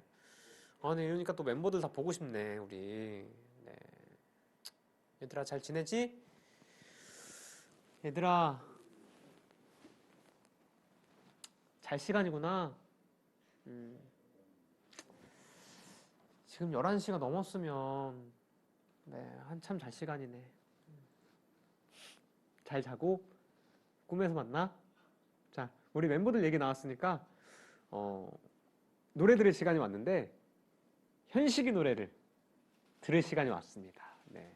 아, 네, 이러니까 또 멤버들 다 보고 싶네, 우리. 네. 얘들아, 잘 지내지? 얘들아, 잘 시간이구나. 음, 지금 11시가 넘었으면, 네, 한참 잘 시간이네. 잘 자고, 꿈에서 만나? 자, 우리 멤버들 얘기 나왔으니까, 어, 노래 들을 시간이 왔는데, 현식이 노래를 들을 시간이 왔습니다. 네.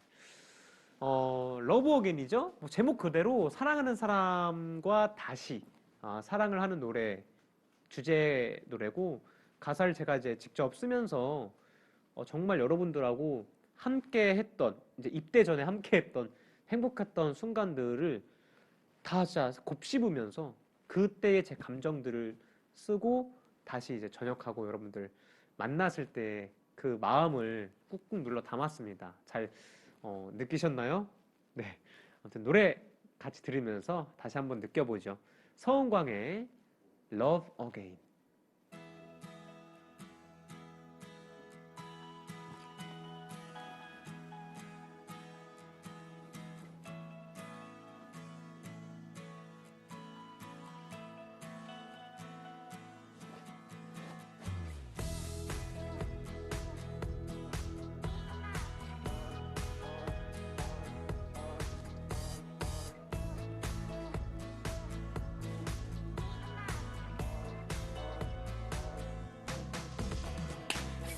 러브 어게인이죠. 뭐 제목 그대로 사랑하는 사람과 다시 사랑을 하는 노래 주제 노래고 가사를 제가 이제 직접 쓰면서 정말 여러분들하고 함께 했던 이제 입대 전에 함께 했던 행복했던 순간들을 다 진짜 곱씹으면서 그때의 제 감정들을 쓰고 다시 이제 전역하고 여러분들 만났을 때 그 마음을 꾹꾹 눌러 담았습니다. 잘 느끼셨나요? 네. 아무튼 노래 같이 들으면서 다시 한번 느껴보죠. 서은광의 Love Again.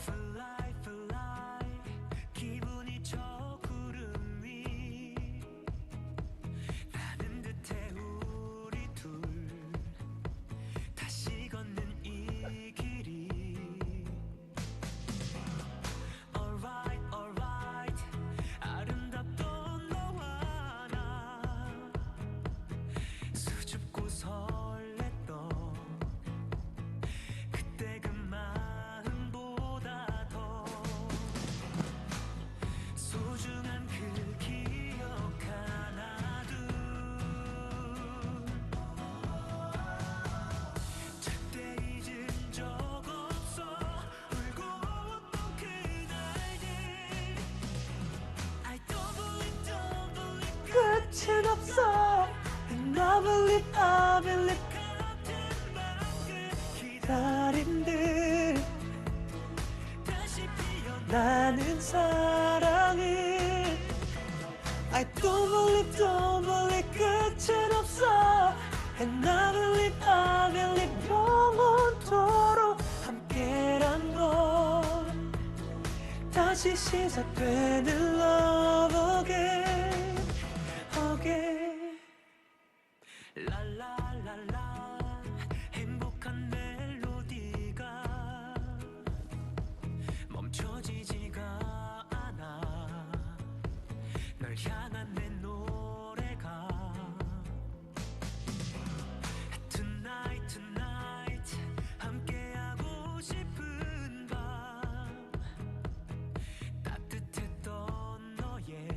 Fly fly 기분이 저 구름 위 나는 듯해 우리 둘 다시 걷는 이 길이 Alright alright 아름답던 너와 나 수줍고 설렜던 그때 그 마음보다 더 소중한 그 기억 하나 둘 절대 잊은 적 없어 울고 웃던 그날들 I don't believe 끝은 없어 And I believe 같은 마음 기다림들 다시 피어나는 사랑을 I don't believe 끝은 없어 And I believe 영원토록 함께란 건 다시 시작되는 love again again 랄랄랄라 행복한 멜로디가 멈춰지지가 않아 널 향한 내 노래가 Tonight tonight 함께하고 싶은 밤 따뜻했던 너의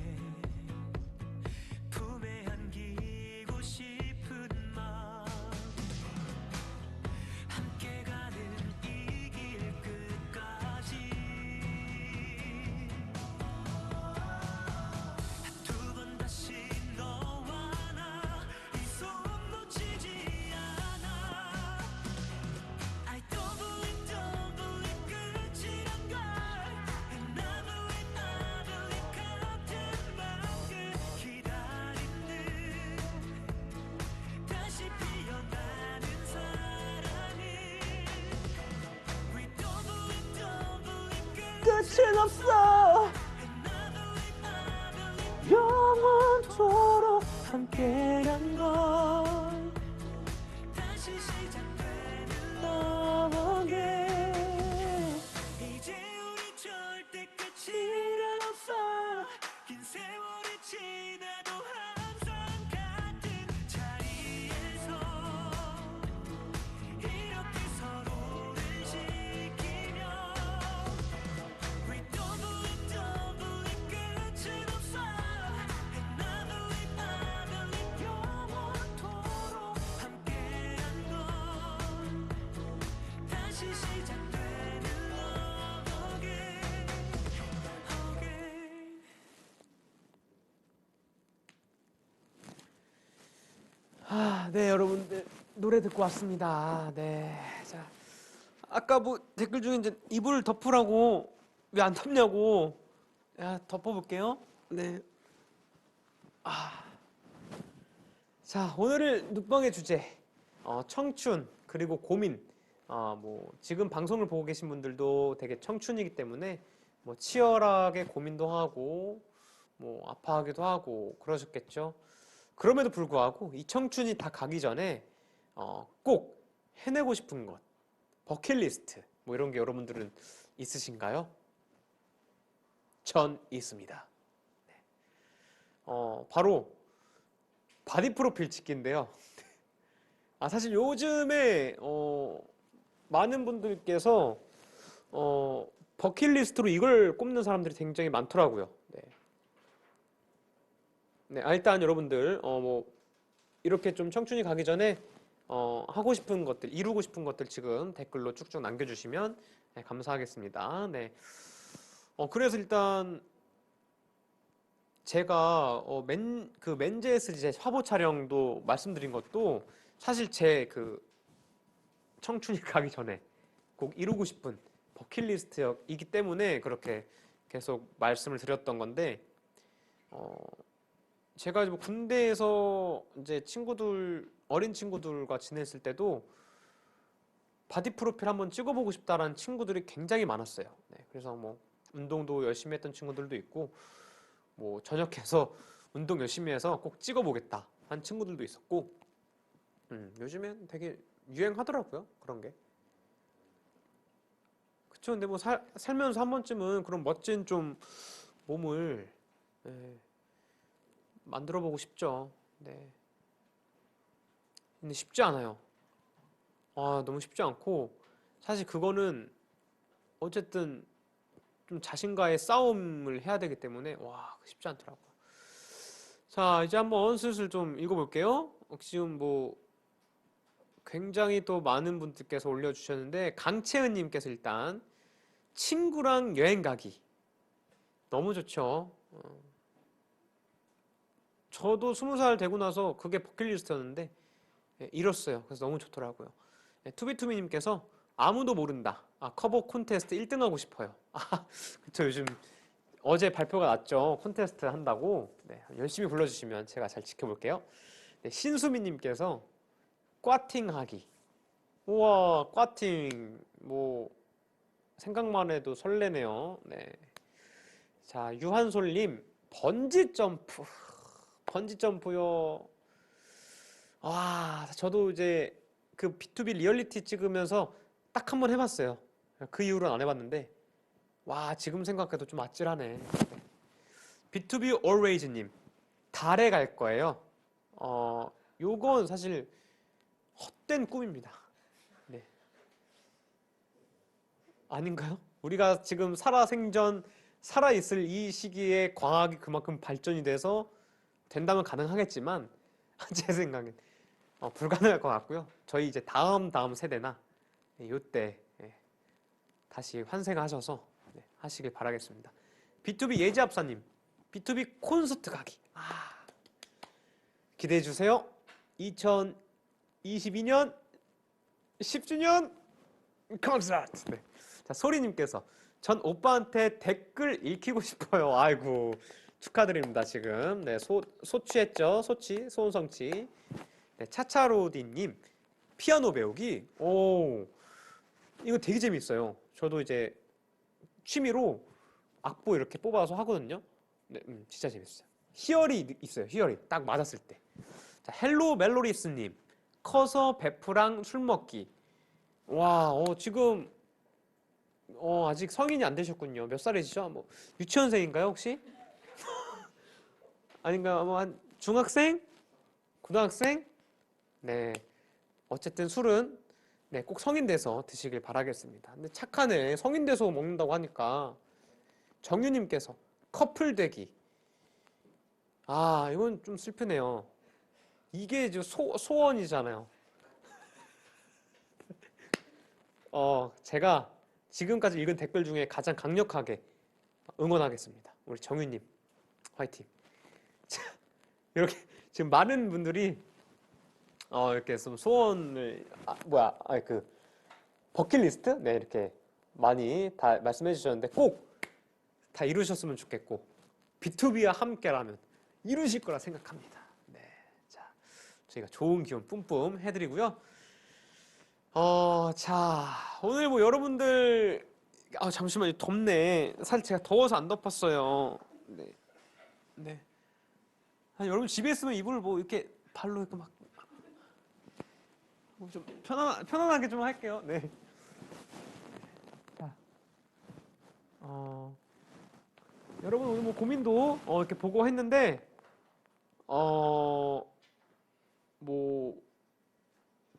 끝은 없어. 영원토록 함께란 건 다시 시작되는 너에게 이제 우리 절대 끝이란 없어 긴 세월이 지나도 항상 같은 자리에서 이렇게 서로를 지키며 We don't believe 끝은 없어 Another way 영원토록 함께한 건 다시 시작되는 love again 네, 여러분들 노래 듣고 왔습니다. 네, 자, 아까 뭐 댓글 중에 이제 이불 덮으라고 왜 안 덮냐고, 야, 덮어볼게요. 네, 자, 오늘의 눕방의 주제, 청춘 그리고 고민. 뭐 지금 방송을 보고 계신 분들도 되게 청춘이기 때문에 뭐 치열하게 고민도 하고 뭐 아파하기도 하고 그러셨겠죠. 그럼에도 불구하고 이 청춘이 다 가기 전에 꼭 해내고 싶은 것, 버킷리스트 뭐 이런 게 여러분들은 있으신가요? 전 있습니다. 네. 바로 바디 프로필 찍기인데요. 사실 요즘에 많은 분들께서 버킷리스트로 이걸 꼽는 사람들이 굉장히 많더라고요. 네. 네, 일단 여러분들 뭐 이렇게 좀 청춘이 가기 전에 하고 싶은 것들, 이루고 싶은 것들 지금 댓글로 쭉쭉 남겨주시면 네, 감사하겠습니다. 네. 그래서 일단 제가 그 맨제스 제 화보 촬영도 말씀드린 것도 사실 제 그 청춘이 가기 전에 꼭 이루고 싶은 버킷리스트이기 때문에 그렇게 계속 말씀을 드렸던 건데 제가 뭐 군대에서 이제 친구들 어린 친구들과 지냈을 때도 바디 프로필 한번 찍어보고 싶다라는 친구들이 굉장히 많았어요. 네, 그래서 뭐 운동도 열심히 했던 친구들도 있고 뭐 저녁해서 운동 열심히 해서 꼭 찍어보겠다 한 친구들도 있었고 요즘엔 되게 유행하더라고요 그런 게. 그쵸. 근데 뭐 살면서 한 번쯤은 그런 멋진 좀 몸을 만들어 보고 싶죠. 네. 근데 쉽지 않아요. 너무 쉽지 않고 사실 그거는 어쨌든 좀 자신과의 싸움을 해야 되기 때문에 쉽지 않더라고요. 자, 이제 한번 슬슬 좀 읽어볼게요. 지금 뭐 굉장히 또 많은 분들께서 올려주셨는데 강채은님께서 일단 친구랑 여행 가기 너무 좋죠. 저도 20살 되고 나서 그게 버킷리스트였는데 이뤘어요. 그래서 너무 좋더라고요. 투비투비님께서 아무도 모른다. 커버 콘테스트 1등 하고 싶어요. 그쵸. 요즘 어제 발표가 났죠. 콘테스트 한다고. 네, 열심히 불러주시면 제가 잘 지켜볼게요. 네, 신수미님께서 꽈팅 하기. 우와, 꽈팅. 뭐 생각만 해도 설레네요. 네. 자, 유한솔님 번지 점프. 번지 점프요. 저도 이제 그 B2B 리얼리티 찍으면서 딱 한 번 해봤어요. 그 이후로는 안 해봤는데, 지금 생각해도 좀 아찔하네. B2B Always님, 달에 갈 거예요. 요건 사실 헛된 꿈입니다. 네. 아닌가요? 우리가 지금 살아있을 이 시기에 과학이 그만큼 발전이 돼서 된다면 가능하겠지만, 제 생각엔 불가능할 것 같고요. 저희 이제 다음 세대나 요때 다시 환생하셔서 하시길 바라겠습니다. B2B 예지합사님, B2B 콘서트 가기. 기대해 주세요. 2022년 10주년 콘서트. 네. 자, 소리님께서 전 오빠한테 댓글 읽히고 싶어요. 아이고 축하드립니다. 지금 소취했죠. 소은성취. 네, 차차로디님 피아노 배우기. 오, 이거 되게 재밌어요. 저도 이제 취미로 악보 이렇게 뽑아서 하거든요. 네, 진짜 재밌어요. 희열이 있어요. 희열이 딱 맞았을 때. 자, 헬로 멜로리스님, 커서 베프랑 술 먹기. 와, 지금 아직 성인이 안 되셨군요. 몇 살이시죠? 뭐 유치원생인가요 혹시? 아닌가? 뭐 한 중학생? 고등학생? 네. 어쨌든 술은 네, 꼭 성인 돼서 드시길 바라겠습니다. 근데 착하네. 성인 돼서 먹는다고 하니까 정유님께서 커플 되기. 아, 이건 좀 슬프네요. 이게 이제 소원이잖아요. 제가 지금까지 읽은 댓글 중에 가장 강력하게 응원하겠습니다. 우리 정유님, 화이팅. 자, 이렇게 지금 많은 분들이 이렇게 좀 소원을 그 버킷리스트 네 이렇게 많이 다 말씀해 주셨는데 꼭 다 이루셨으면 좋겠고 B2B와 함께라면 이루실 거라 생각합니다. 네, 자 저희가 좋은 기운 뿜뿜 해드리고요. 자 오늘 뭐 여러분들 잠시만요 덥네. 사실 제가 더워서 안 덮었어요. 네, 네. 여러분 집에 있으면 이불 뭐 이렇게 발로 이렇게 막 좀 편안하게 좀 할게요. 네. 자, 여러분 오늘 뭐 고민도 이렇게 보고 했는데, 뭐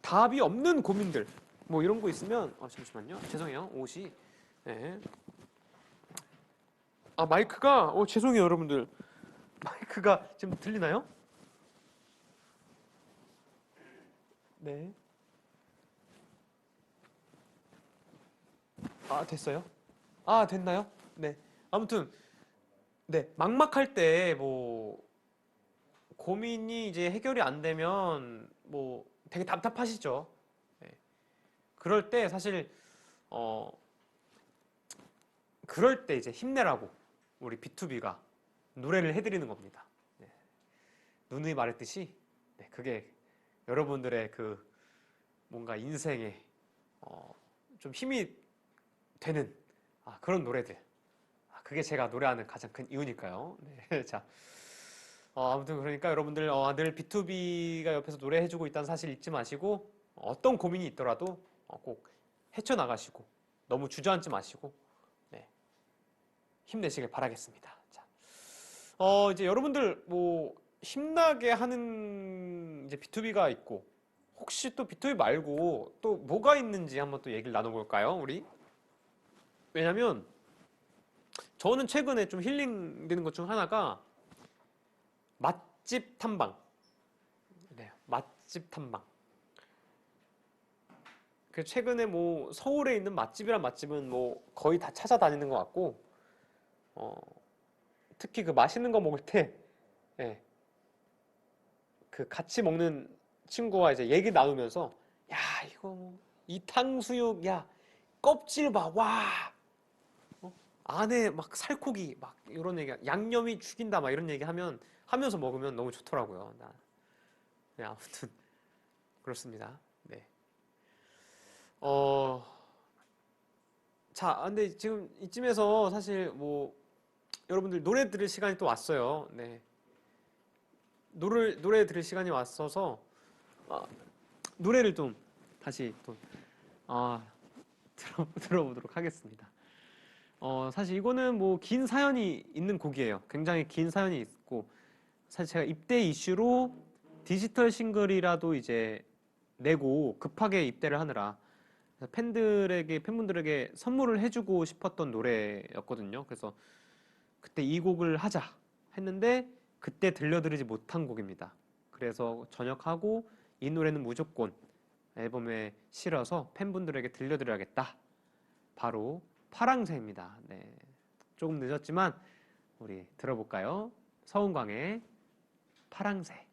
답이 없는 고민들, 뭐 이런 거 있으면, 잠시만요. 죄송해요. 옷이. 네. 마이크가, 죄송해요, 여러분들. 마이크가 지금 들리나요? 네. 됐어요? 됐나요? 네. 아무튼, 네. 막막할 때, 뭐, 고민이 이제 해결이 안 되면, 뭐, 되게 답답하시죠? 네. 그럴 때 사실, 어, 그럴 때 이제 힘내라고 우리 B2B가 노래를 해드리는 겁니다. 네. 누누이 말했듯이, 네. 그게 여러분들의 그 뭔가 인생에, 좀 힘이 되는, 그런 노래들. 그게 제가 노래하는 가장 큰 이유니까요. 네. 자, 아무튼 그러니까 여러분들 늘 B2B가 옆에서 노래해주고 있다는 사실 잊지 마시고 어떤 고민이 있더라도 꼭 헤쳐나가시고 너무 주저앉지 마시고 네, 힘내시길 바라겠습니다. 자, 이제 여러분들 뭐 힘나게 하는 이제 B2B가 있고 혹시 또 B2B 말고 또 뭐가 있는지 한번 또 얘기를 나눠볼까요, 우리? 왜냐면 저는 최근에 좀 힐링되는 것 중 하나가 맛집 탐방. 네, 맛집 탐방. 그 최근에 뭐 서울에 있는 맛집이란 맛집은 뭐 거의 다 찾아다니는 것 같고, 어, 특히 그 맛있는 거 먹을 때, 예, 그 같이 먹는 친구와 이제 얘기 나누면서, 야, 이거 뭐, 이 탕수육, 야, 껍질 봐, 와, 안에 막 살코기, 막 이런 얘기, 양념이 죽인다, 막 이런 얘기 하면서 먹으면 너무 좋더라고요. 네, 아무튼, 그렇습니다. 네. 어, 근데 지금 이쯤에서 사실 뭐 여러분들 노래 들을 시간이 또 왔어요. 네. 노래 들을 시간이 왔어서 아, 노래를 좀 다시 또 아, 들어보도록 하겠습니다. 사실 이거는 뭐 긴 사연이 있는 곡이에요. 굉장히 긴 사연이 있고 사실 제가 입대 이슈로 디지털 싱글이라도 이제 내고 급하게 입대를 하느라 팬분들에게 선물을 해주고 싶었던 노래였거든요. 그래서 그때 이 곡을 하자 했는데 그때 들려드리지 못한 곡입니다. 그래서 전역하고 이 노래는 무조건 앨범에 실어서 팬분들에게 들려드려야겠다. 바로 파랑새입니다. 네. 조금 늦었지만 우리 들어볼까요? 서은광의 파랑새.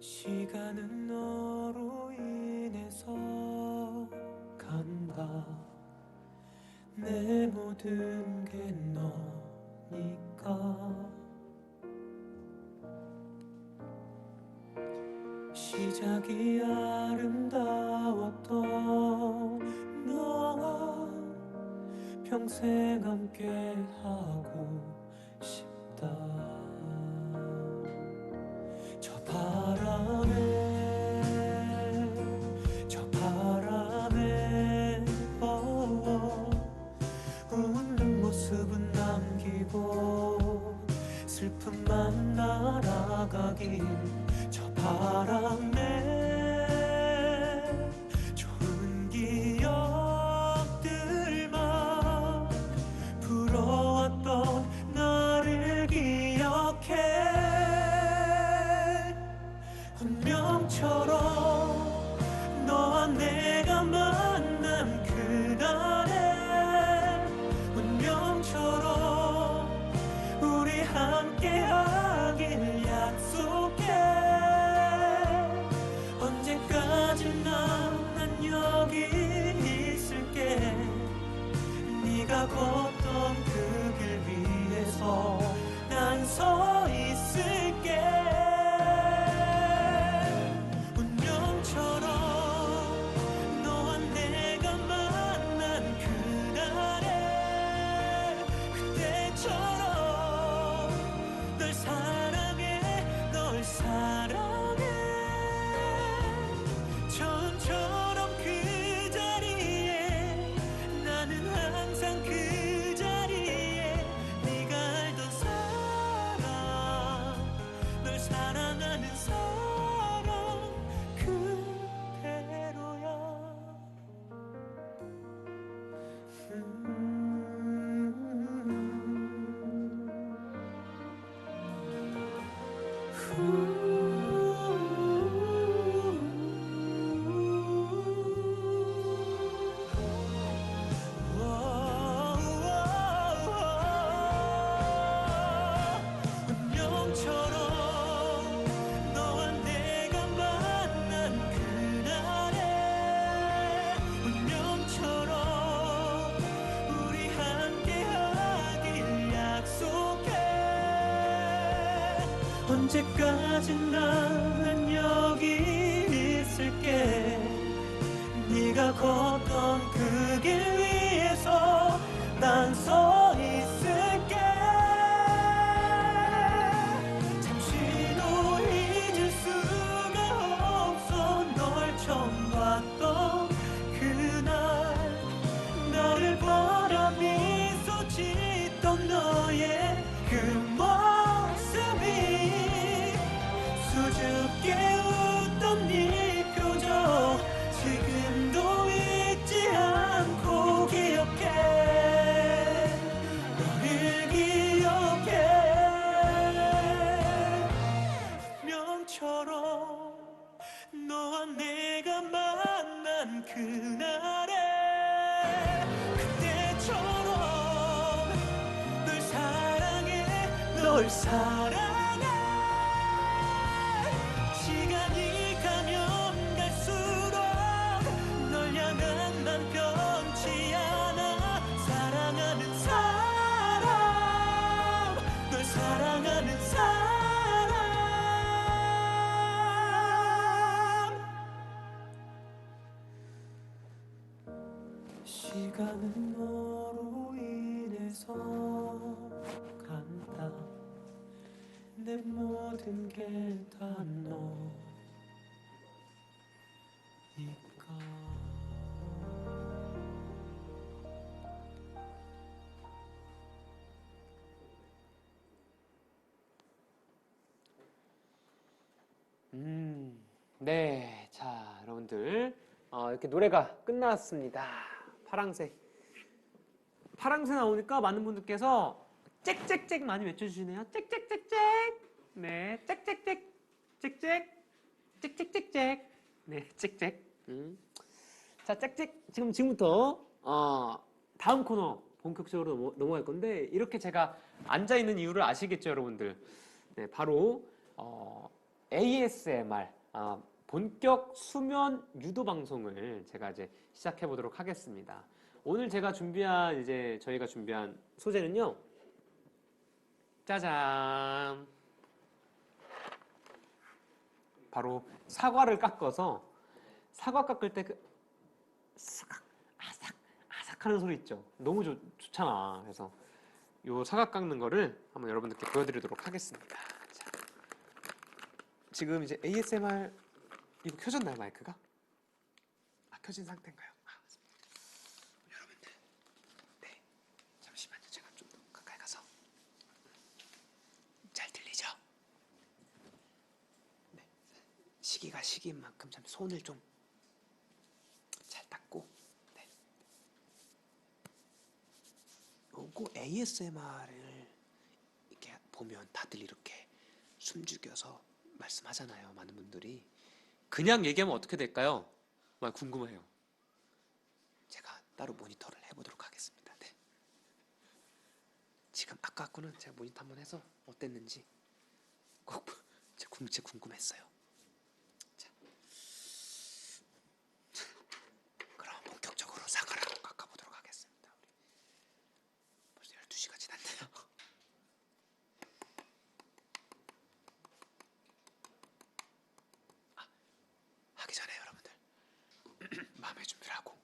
시간은 너로 인해서 간다. 내 모든 게 너니까 시작이 아름다웠던 너와 평생 함께 하고 싶다. 저 바람에 웃는 모습은 남기고 슬픔만 날아가길. 저 바람에 좋은 기억들만 불어왔던 나를 기억해. 운명처럼 너와 내가 만난 그날에 운명처럼 우리 함께하길 약속해. 언제까지나 난 여기 있을게. 네가 걷던 그 길 위에서 난 서 있을게. 운명처럼 너와 내가 만난 그날에 그때처럼 널 사랑해 널 사랑해. 처음처럼 그 자리에 나는 항상 그 자리에 네가 알던 사랑 널 사랑하는 사랑 그대로야. 운명처럼 너와 내가 만난 그날에 운명처럼 우리 함께하길 약속해. 언제까지나 난 여기 있을게. 네가 걷던 그 길 위에서 난 서 있을게. 잠시도 잊을 수가 없어 널 처음 봤던 그날. 나를 바라 미소 짓던 너의 그 모습이 수줍게 웃던 네 표정 지금도 잊지 않고 기억해. 너를 기억해. 운명처럼 너와 내가 만난 그날에 그때처럼 널 사랑해 널 사랑해. 시간이 가면 갈수록 널 향한 난 변치 않아. 사랑하는 사람 널 사랑하는 사람. 시간은 너로 인해서 간다. 내 모든 게 다 너니까. 네, 자 여러분들 이렇게 노래가 끝났습니다. 파랑새. 파랑새 나오니까 많은 분들께서 짹짹짹 많이 외쳐주시네요. 짹짹짹짹. 네, 짹짹짹, 짹짹, 짹짹짹짹. 네, 짹짹. 자, 짹짹. 지금부터 다음 코너 본격적으로 넘어갈 건데 이렇게 제가 앉아 있는 이유를 아시겠죠, 여러분들? 네, 바로 ASMR. 본격 수면 유도 방송을 제가 이제 시작해 보도록 하겠습니다. 오늘 제가 준비한 저희가 준비한 소재는요. 짜잔. 바로 사과를 깎아서 사과 깎을 때 그 아삭 아삭하는 소리 있죠. 너무 좋잖아. 그래서 요 사과 깎는 거를 한번 여러분들께 보여드리도록 하겠습니다. 자, 지금 이제 ASMR 이거 켜졌나요, 마이크가? 켜진 상태인가요? 여러분들, 네, 잠시만요. 제가 좀 더 가까이 가서 잘 들리죠? 네, 시기가 시기인 만큼 참 손을 좀 잘 닦고, 네. 요거 ASMR을 이렇게 보면 다들 이렇게 숨죽여서 말씀하잖아요. 많은 분들이. 그냥 얘기하면 어떻게 될까요? 막 궁금해요. 제가 따로 모니터를 해보도록 하겠습니다. 네. 지금 아까 거는 제가 모니터 한번 해서 어땠는지 꼭 진짜 궁금했어요. 자, 그럼 본격적으로 사과를 한번 깎아보도록 하겠습니다. 우리 벌써 12시가 지났네요. 하기 전에 여러분들 마음의 준비를 하고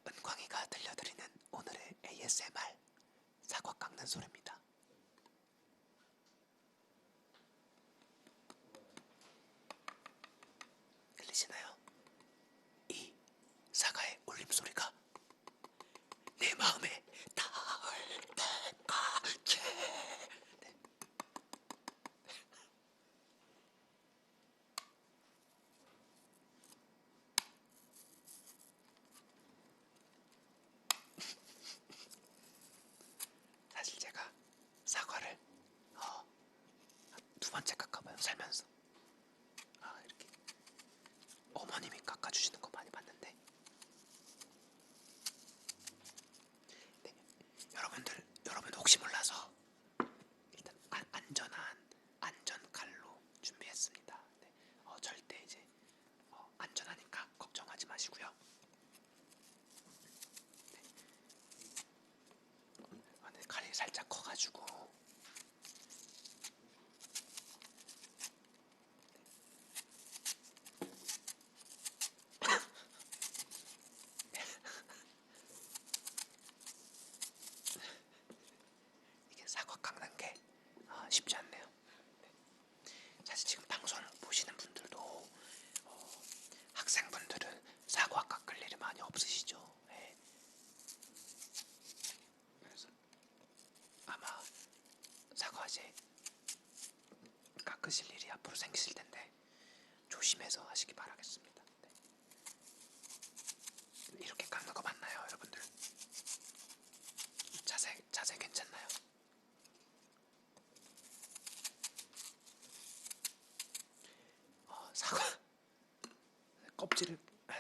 은광이가 들려드리는 오늘의 ASMR 사과 깎는 소리입니다. 들리시나요? 이 사과의 울림소리가 내 마음에 닿을 때까지. 네. 사실 제가 사과를 두 번째 깎아봐요. 살면서 이렇게 어머님이 깎아주시는 거 많이 봤는데, 네, 여러분 혹시 몰라서 일단 안전 칼로 준비했습니다. 네, 절대 이제 안전하니까 걱정하지 마시고요. 네. 근데 칼이 살짝 커가지고 이게 사과 깎는 게 쉽지 않네요. 네. 사실 지금 방송 보시는 분들도 학생분들은 사과 깎을 일이 많이 없으시죠. 네. 그래서 아마 사과제 깎으실 일이 앞으로 생기실 텐데 조심해서 하시기 바라겠습니다. 네. 이렇게 깎는 거 맞나요, 여러분들? 자세 괜찮나요?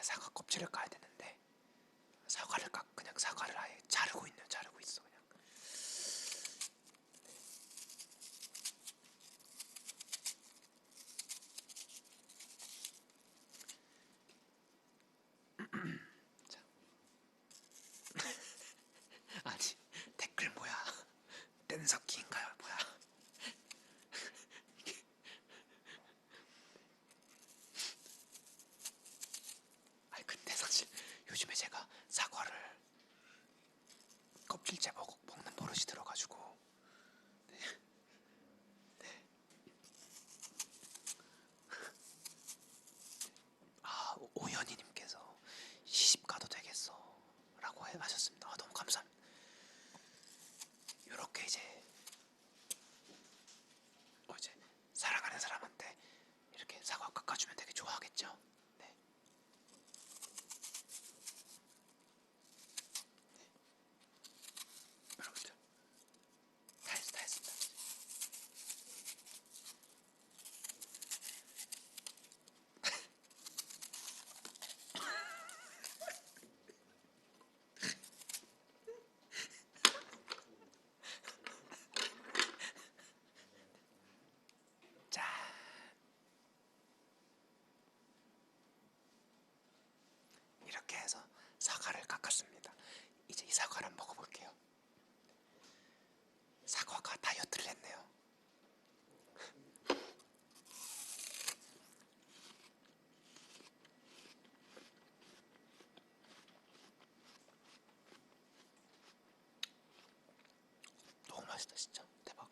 사과 껍질을 까야 되는데 그냥 사과를 아예 자르고 있어 그냥. 자. 아니, 댓글 뭐야? 뗀석기인가요? 뭐야? 근데 사실 요즘에 제가 사과를 껍질째 보고 이렇게 해서 사과를 깎았습니다. 이제 이 사과를 한번 먹어볼게요. 사과가 다이어트를 했네요. 너무 맛있다 진짜. 대박.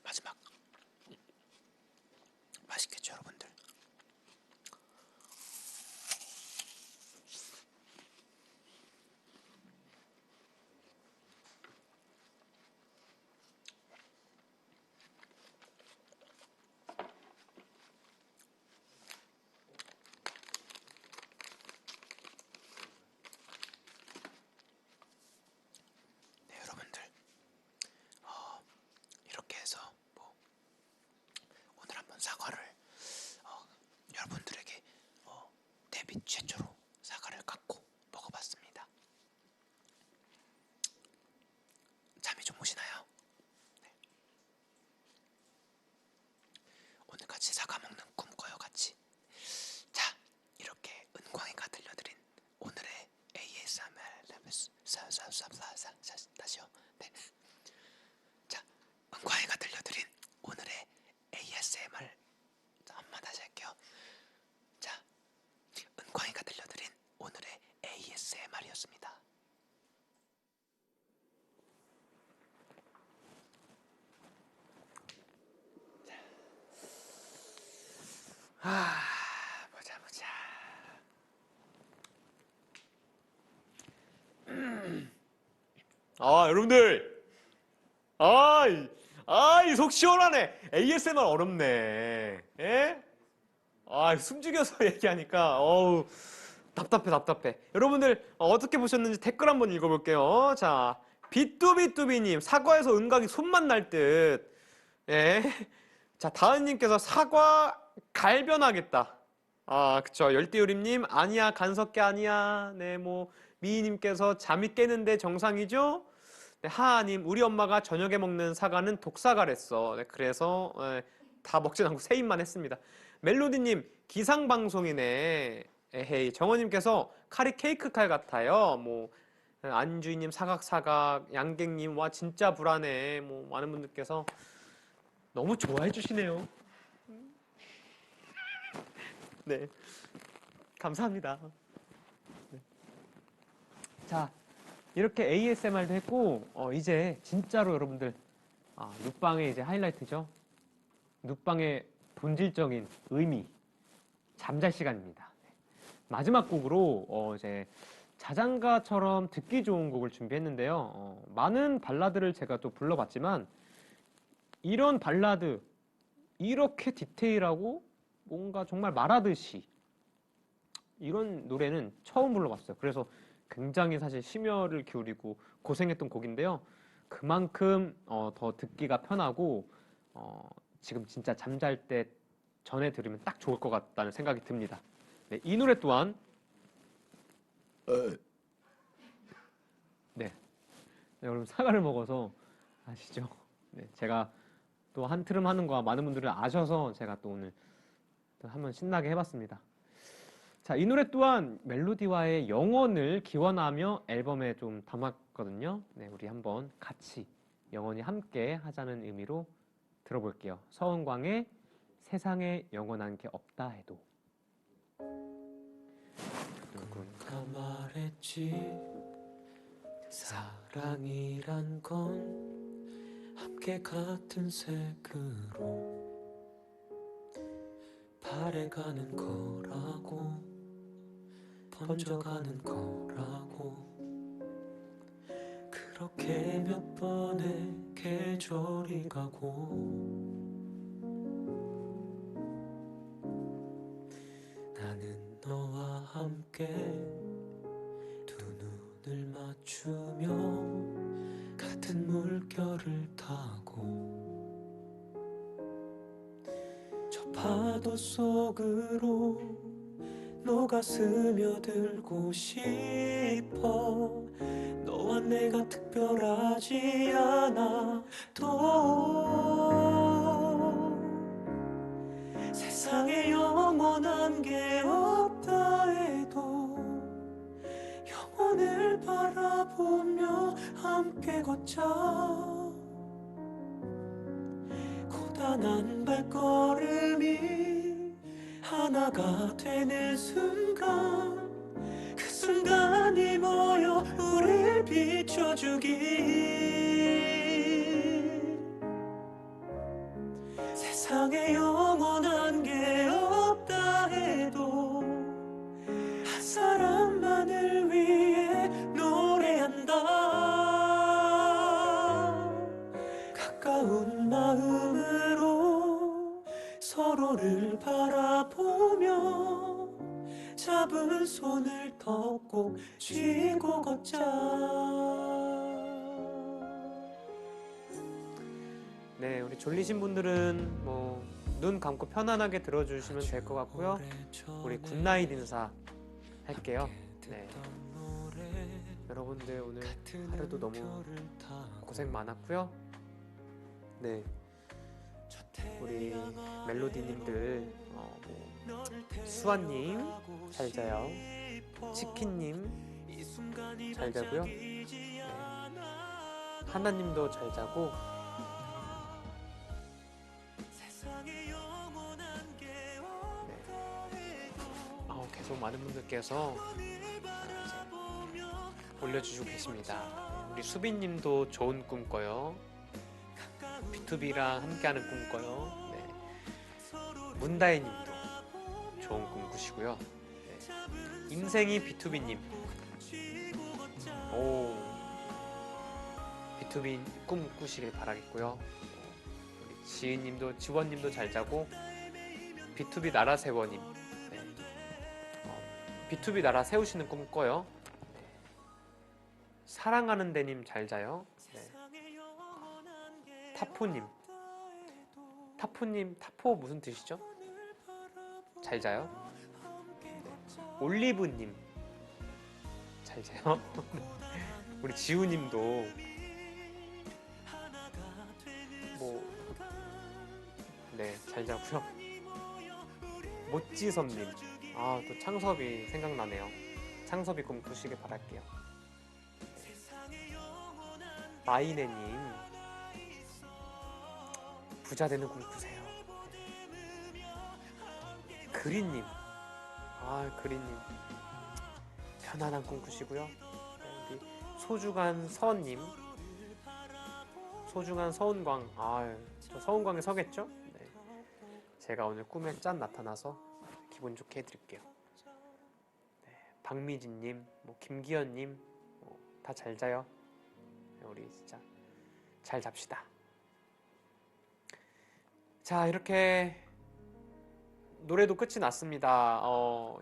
마지막. 맛있겠죠 여러분들? 네 여러분들 이렇게 해서 뭐 오늘 한번 사과를 여러분들에게 데뷔 최초로 사과를 깎고 먹어봤습니다. 잠이 좀 오시나요? 네. 오늘 같이 사과 먹는 꿈 꿔요 같이. 자 이렇게 은광이가 들려드린 오늘의 ASMR 다시요. 네. 자 은광이가 들려드린 오늘의 ASMR 한번 다시 할게요. 자 은광이가 들려드린 오늘의 ASMR이었습니다. 보자. 여러분들. 이 속 시원하네. ASMR 어렵네. 예? 숨죽여서 얘기하니까, 답답해. 여러분들, 어떻게 보셨는지 댓글 한번 읽어볼게요. 자, 비뚜비뚜비님, 사과에서 은각이 손만 날 듯. 예. 자, 다은님께서 사과 갈변하겠다. 그쵸. 열대우림님, 아니야, 간섭게 아니야. 네, 미희님께서 잠이 깨는데 정상이죠? 네, 하하님, 우리 엄마가 저녁에 먹는 사과는 독사과랬어. 네, 그래서 다 먹진 않고 세 입만 했습니다. 멜로디님, 기상방송이네. 에헤이. 정원님께서 칼이 케이크 칼 같아요. 안주희님, 사각사각. 양갱님, 와, 진짜 불안해. 많은 분들께서 너무 좋아해 주시네요. 네. 감사합니다. 네. 자, 이렇게 ASMR도 했고, 이제 진짜로 여러분들, 눕방의 이제 하이라이트죠. 눕방의 본질적인 의미, 잠잘 시간입니다. 네. 마지막 곡으로, 이제 자장가처럼 듣기 좋은 곡을 준비했는데요. 많은 발라드를 제가 또 불러봤지만, 이런 발라드, 이렇게 디테일하고 뭔가 정말 말하듯이 이런 노래는 처음 불러봤어요. 그래서 굉장히 사실 심혈을 기울이고 고생했던 곡인데요. 그만큼 더 듣기가 편하고 지금 진짜 잠잘 때 전에 들으면 딱 좋을 것 같다는 생각이 듭니다. 네, 이 노래 또한 네, 여러분 사과를 먹어서 아시죠? 네, 제가 또 한 트름 하는 거 많은 분들이 아셔서 제가 또 오늘 또 한번 신나게 해봤습니다. 자, 이 노래 또한 멜로디와의 영혼을 기원하며 앨범에 좀 담았거든요. 네, 우리 한번 같이 영원히 함께 하자는 의미로 들어볼게요. 서은광의 세상에 영원한 게 없다 해도. 누군가 말했지 사랑이란 건 함께 같은 색으로 바래가는 거라고 번져가는 거라고 그렇게 몇 번의 계절이 가고 나는 너와 함께 두 눈을 맞추며 같은 물결을 타고 저 파도 속으로 녹아 스며들고 싶어. 너와 내가 특별하지 않아도 세상에 영원한 게 없다 해도 영원을 바라보며 함께 걷자. 고단한 발걸음이 하나가 되는 순간, 그 순간이 모여 우릴 비춰주길. 세상에 영원한 게 없다 해도 한 사람만을 위해 노래한다. 가까운 마음으로 서로를 바라보며 잡은 손을 더 꼭 쥐고 걷자. 네, 우리 졸리신 분들은 뭐 눈 감고 편안하게 들어주시면 될 것 같고요. 우리 굿나잇 인사 할게요. 네, 여러분들 오늘 하루도 너무 고생 많았고요. 네, 우리 멜로디님들, 수아님 잘 자요. 치킨님 잘 자고요. 네, 하나님도 잘 자고. 계속 많은 분들께서 올려주시고 계십니다. 우리 수빈님도 좋은 꿈 꿔요. B2B랑 함께하는 꿈 꿔요. 네. 문다혜님도 좋은 꿈 꾸시고요. 네. 인생이 B2B님, 오, B2B 꿈 꾸시길 바라겠고요. 우리 지은님도, 지원님도 잘 자고, B2B 나라세워님, B2B 나라 세우시는 꿈 꿔요. 네. 사랑하는 데님 잘 자요. 네. 타포님, 타포 무슨 뜻이죠? 잘 자요. 네. 올리브님 잘 자요. 우리 지우님도 네, 잘 자고요. 모찌섭님, 또 창섭이 생각나네요. 창섭이 꿈 꾸시길 바랄게요. 마이네님, 부자 되는 꿈 꾸세요. 그린님, 그린님 편안한 꿈 꾸시고요. 우리 소중한 서원님, 소중한 서운광, 저 서운광에 서겠죠? 네. 제가 오늘 꿈에 짠 나타나서 기분 좋게 해드릴게요. 네, 박미진님, 김기현님, 다 잘 자요. 네, 우리 진짜 잘 잡시다. 자, 이렇게 노래도 끝이 났습니다.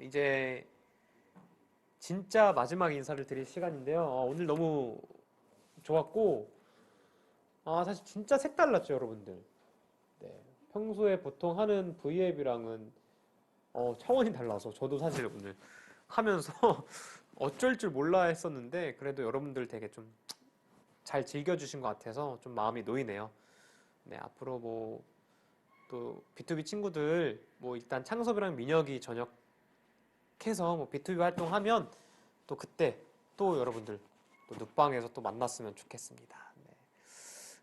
이제 진짜 마지막 인사를 드릴 시간인데요. 오늘 너무 좋았고, 사실 진짜 색달랐죠, 여러분들. 네, 평소에 보통 하는 V앱이랑은 차원이 달라서 저도 사실 오늘 하면서 어쩔 줄 몰라 했었는데, 그래도 여러분들 되게 좀 잘 즐겨주신 것 같아서 좀 마음이 놓이네요. 네, 앞으로 또 B2B 친구들 일단 창섭이랑 민혁이 전역해서 B2B 활동하면 또 그때 또 여러분들 또 눕방에서 또 만났으면 좋겠습니다. 네.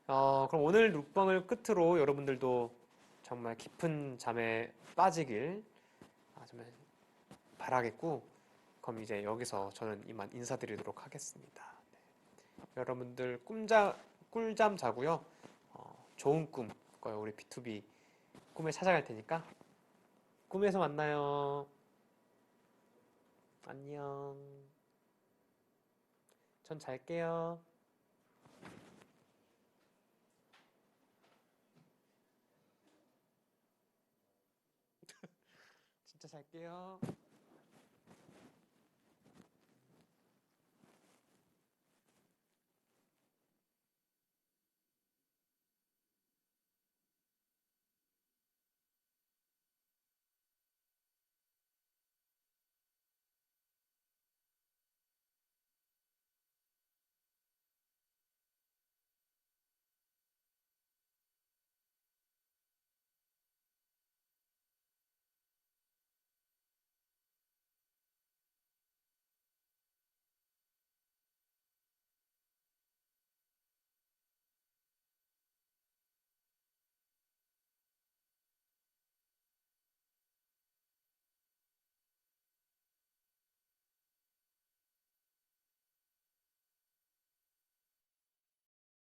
그럼 오늘 눕방을 끝으로 여러분들도 정말 깊은 잠에 빠지길 정말 바라겠고, 그럼 이제 여기서 저는 이만 인사드리도록 하겠습니다. 네. 여러분들 꿀잠 자고요. 좋은 꿈 꿔요. 우리 B2B 꿈에 찾아갈 테니까 꿈에서 만나요. 안녕. 전 잘게요. 진짜 잘게요.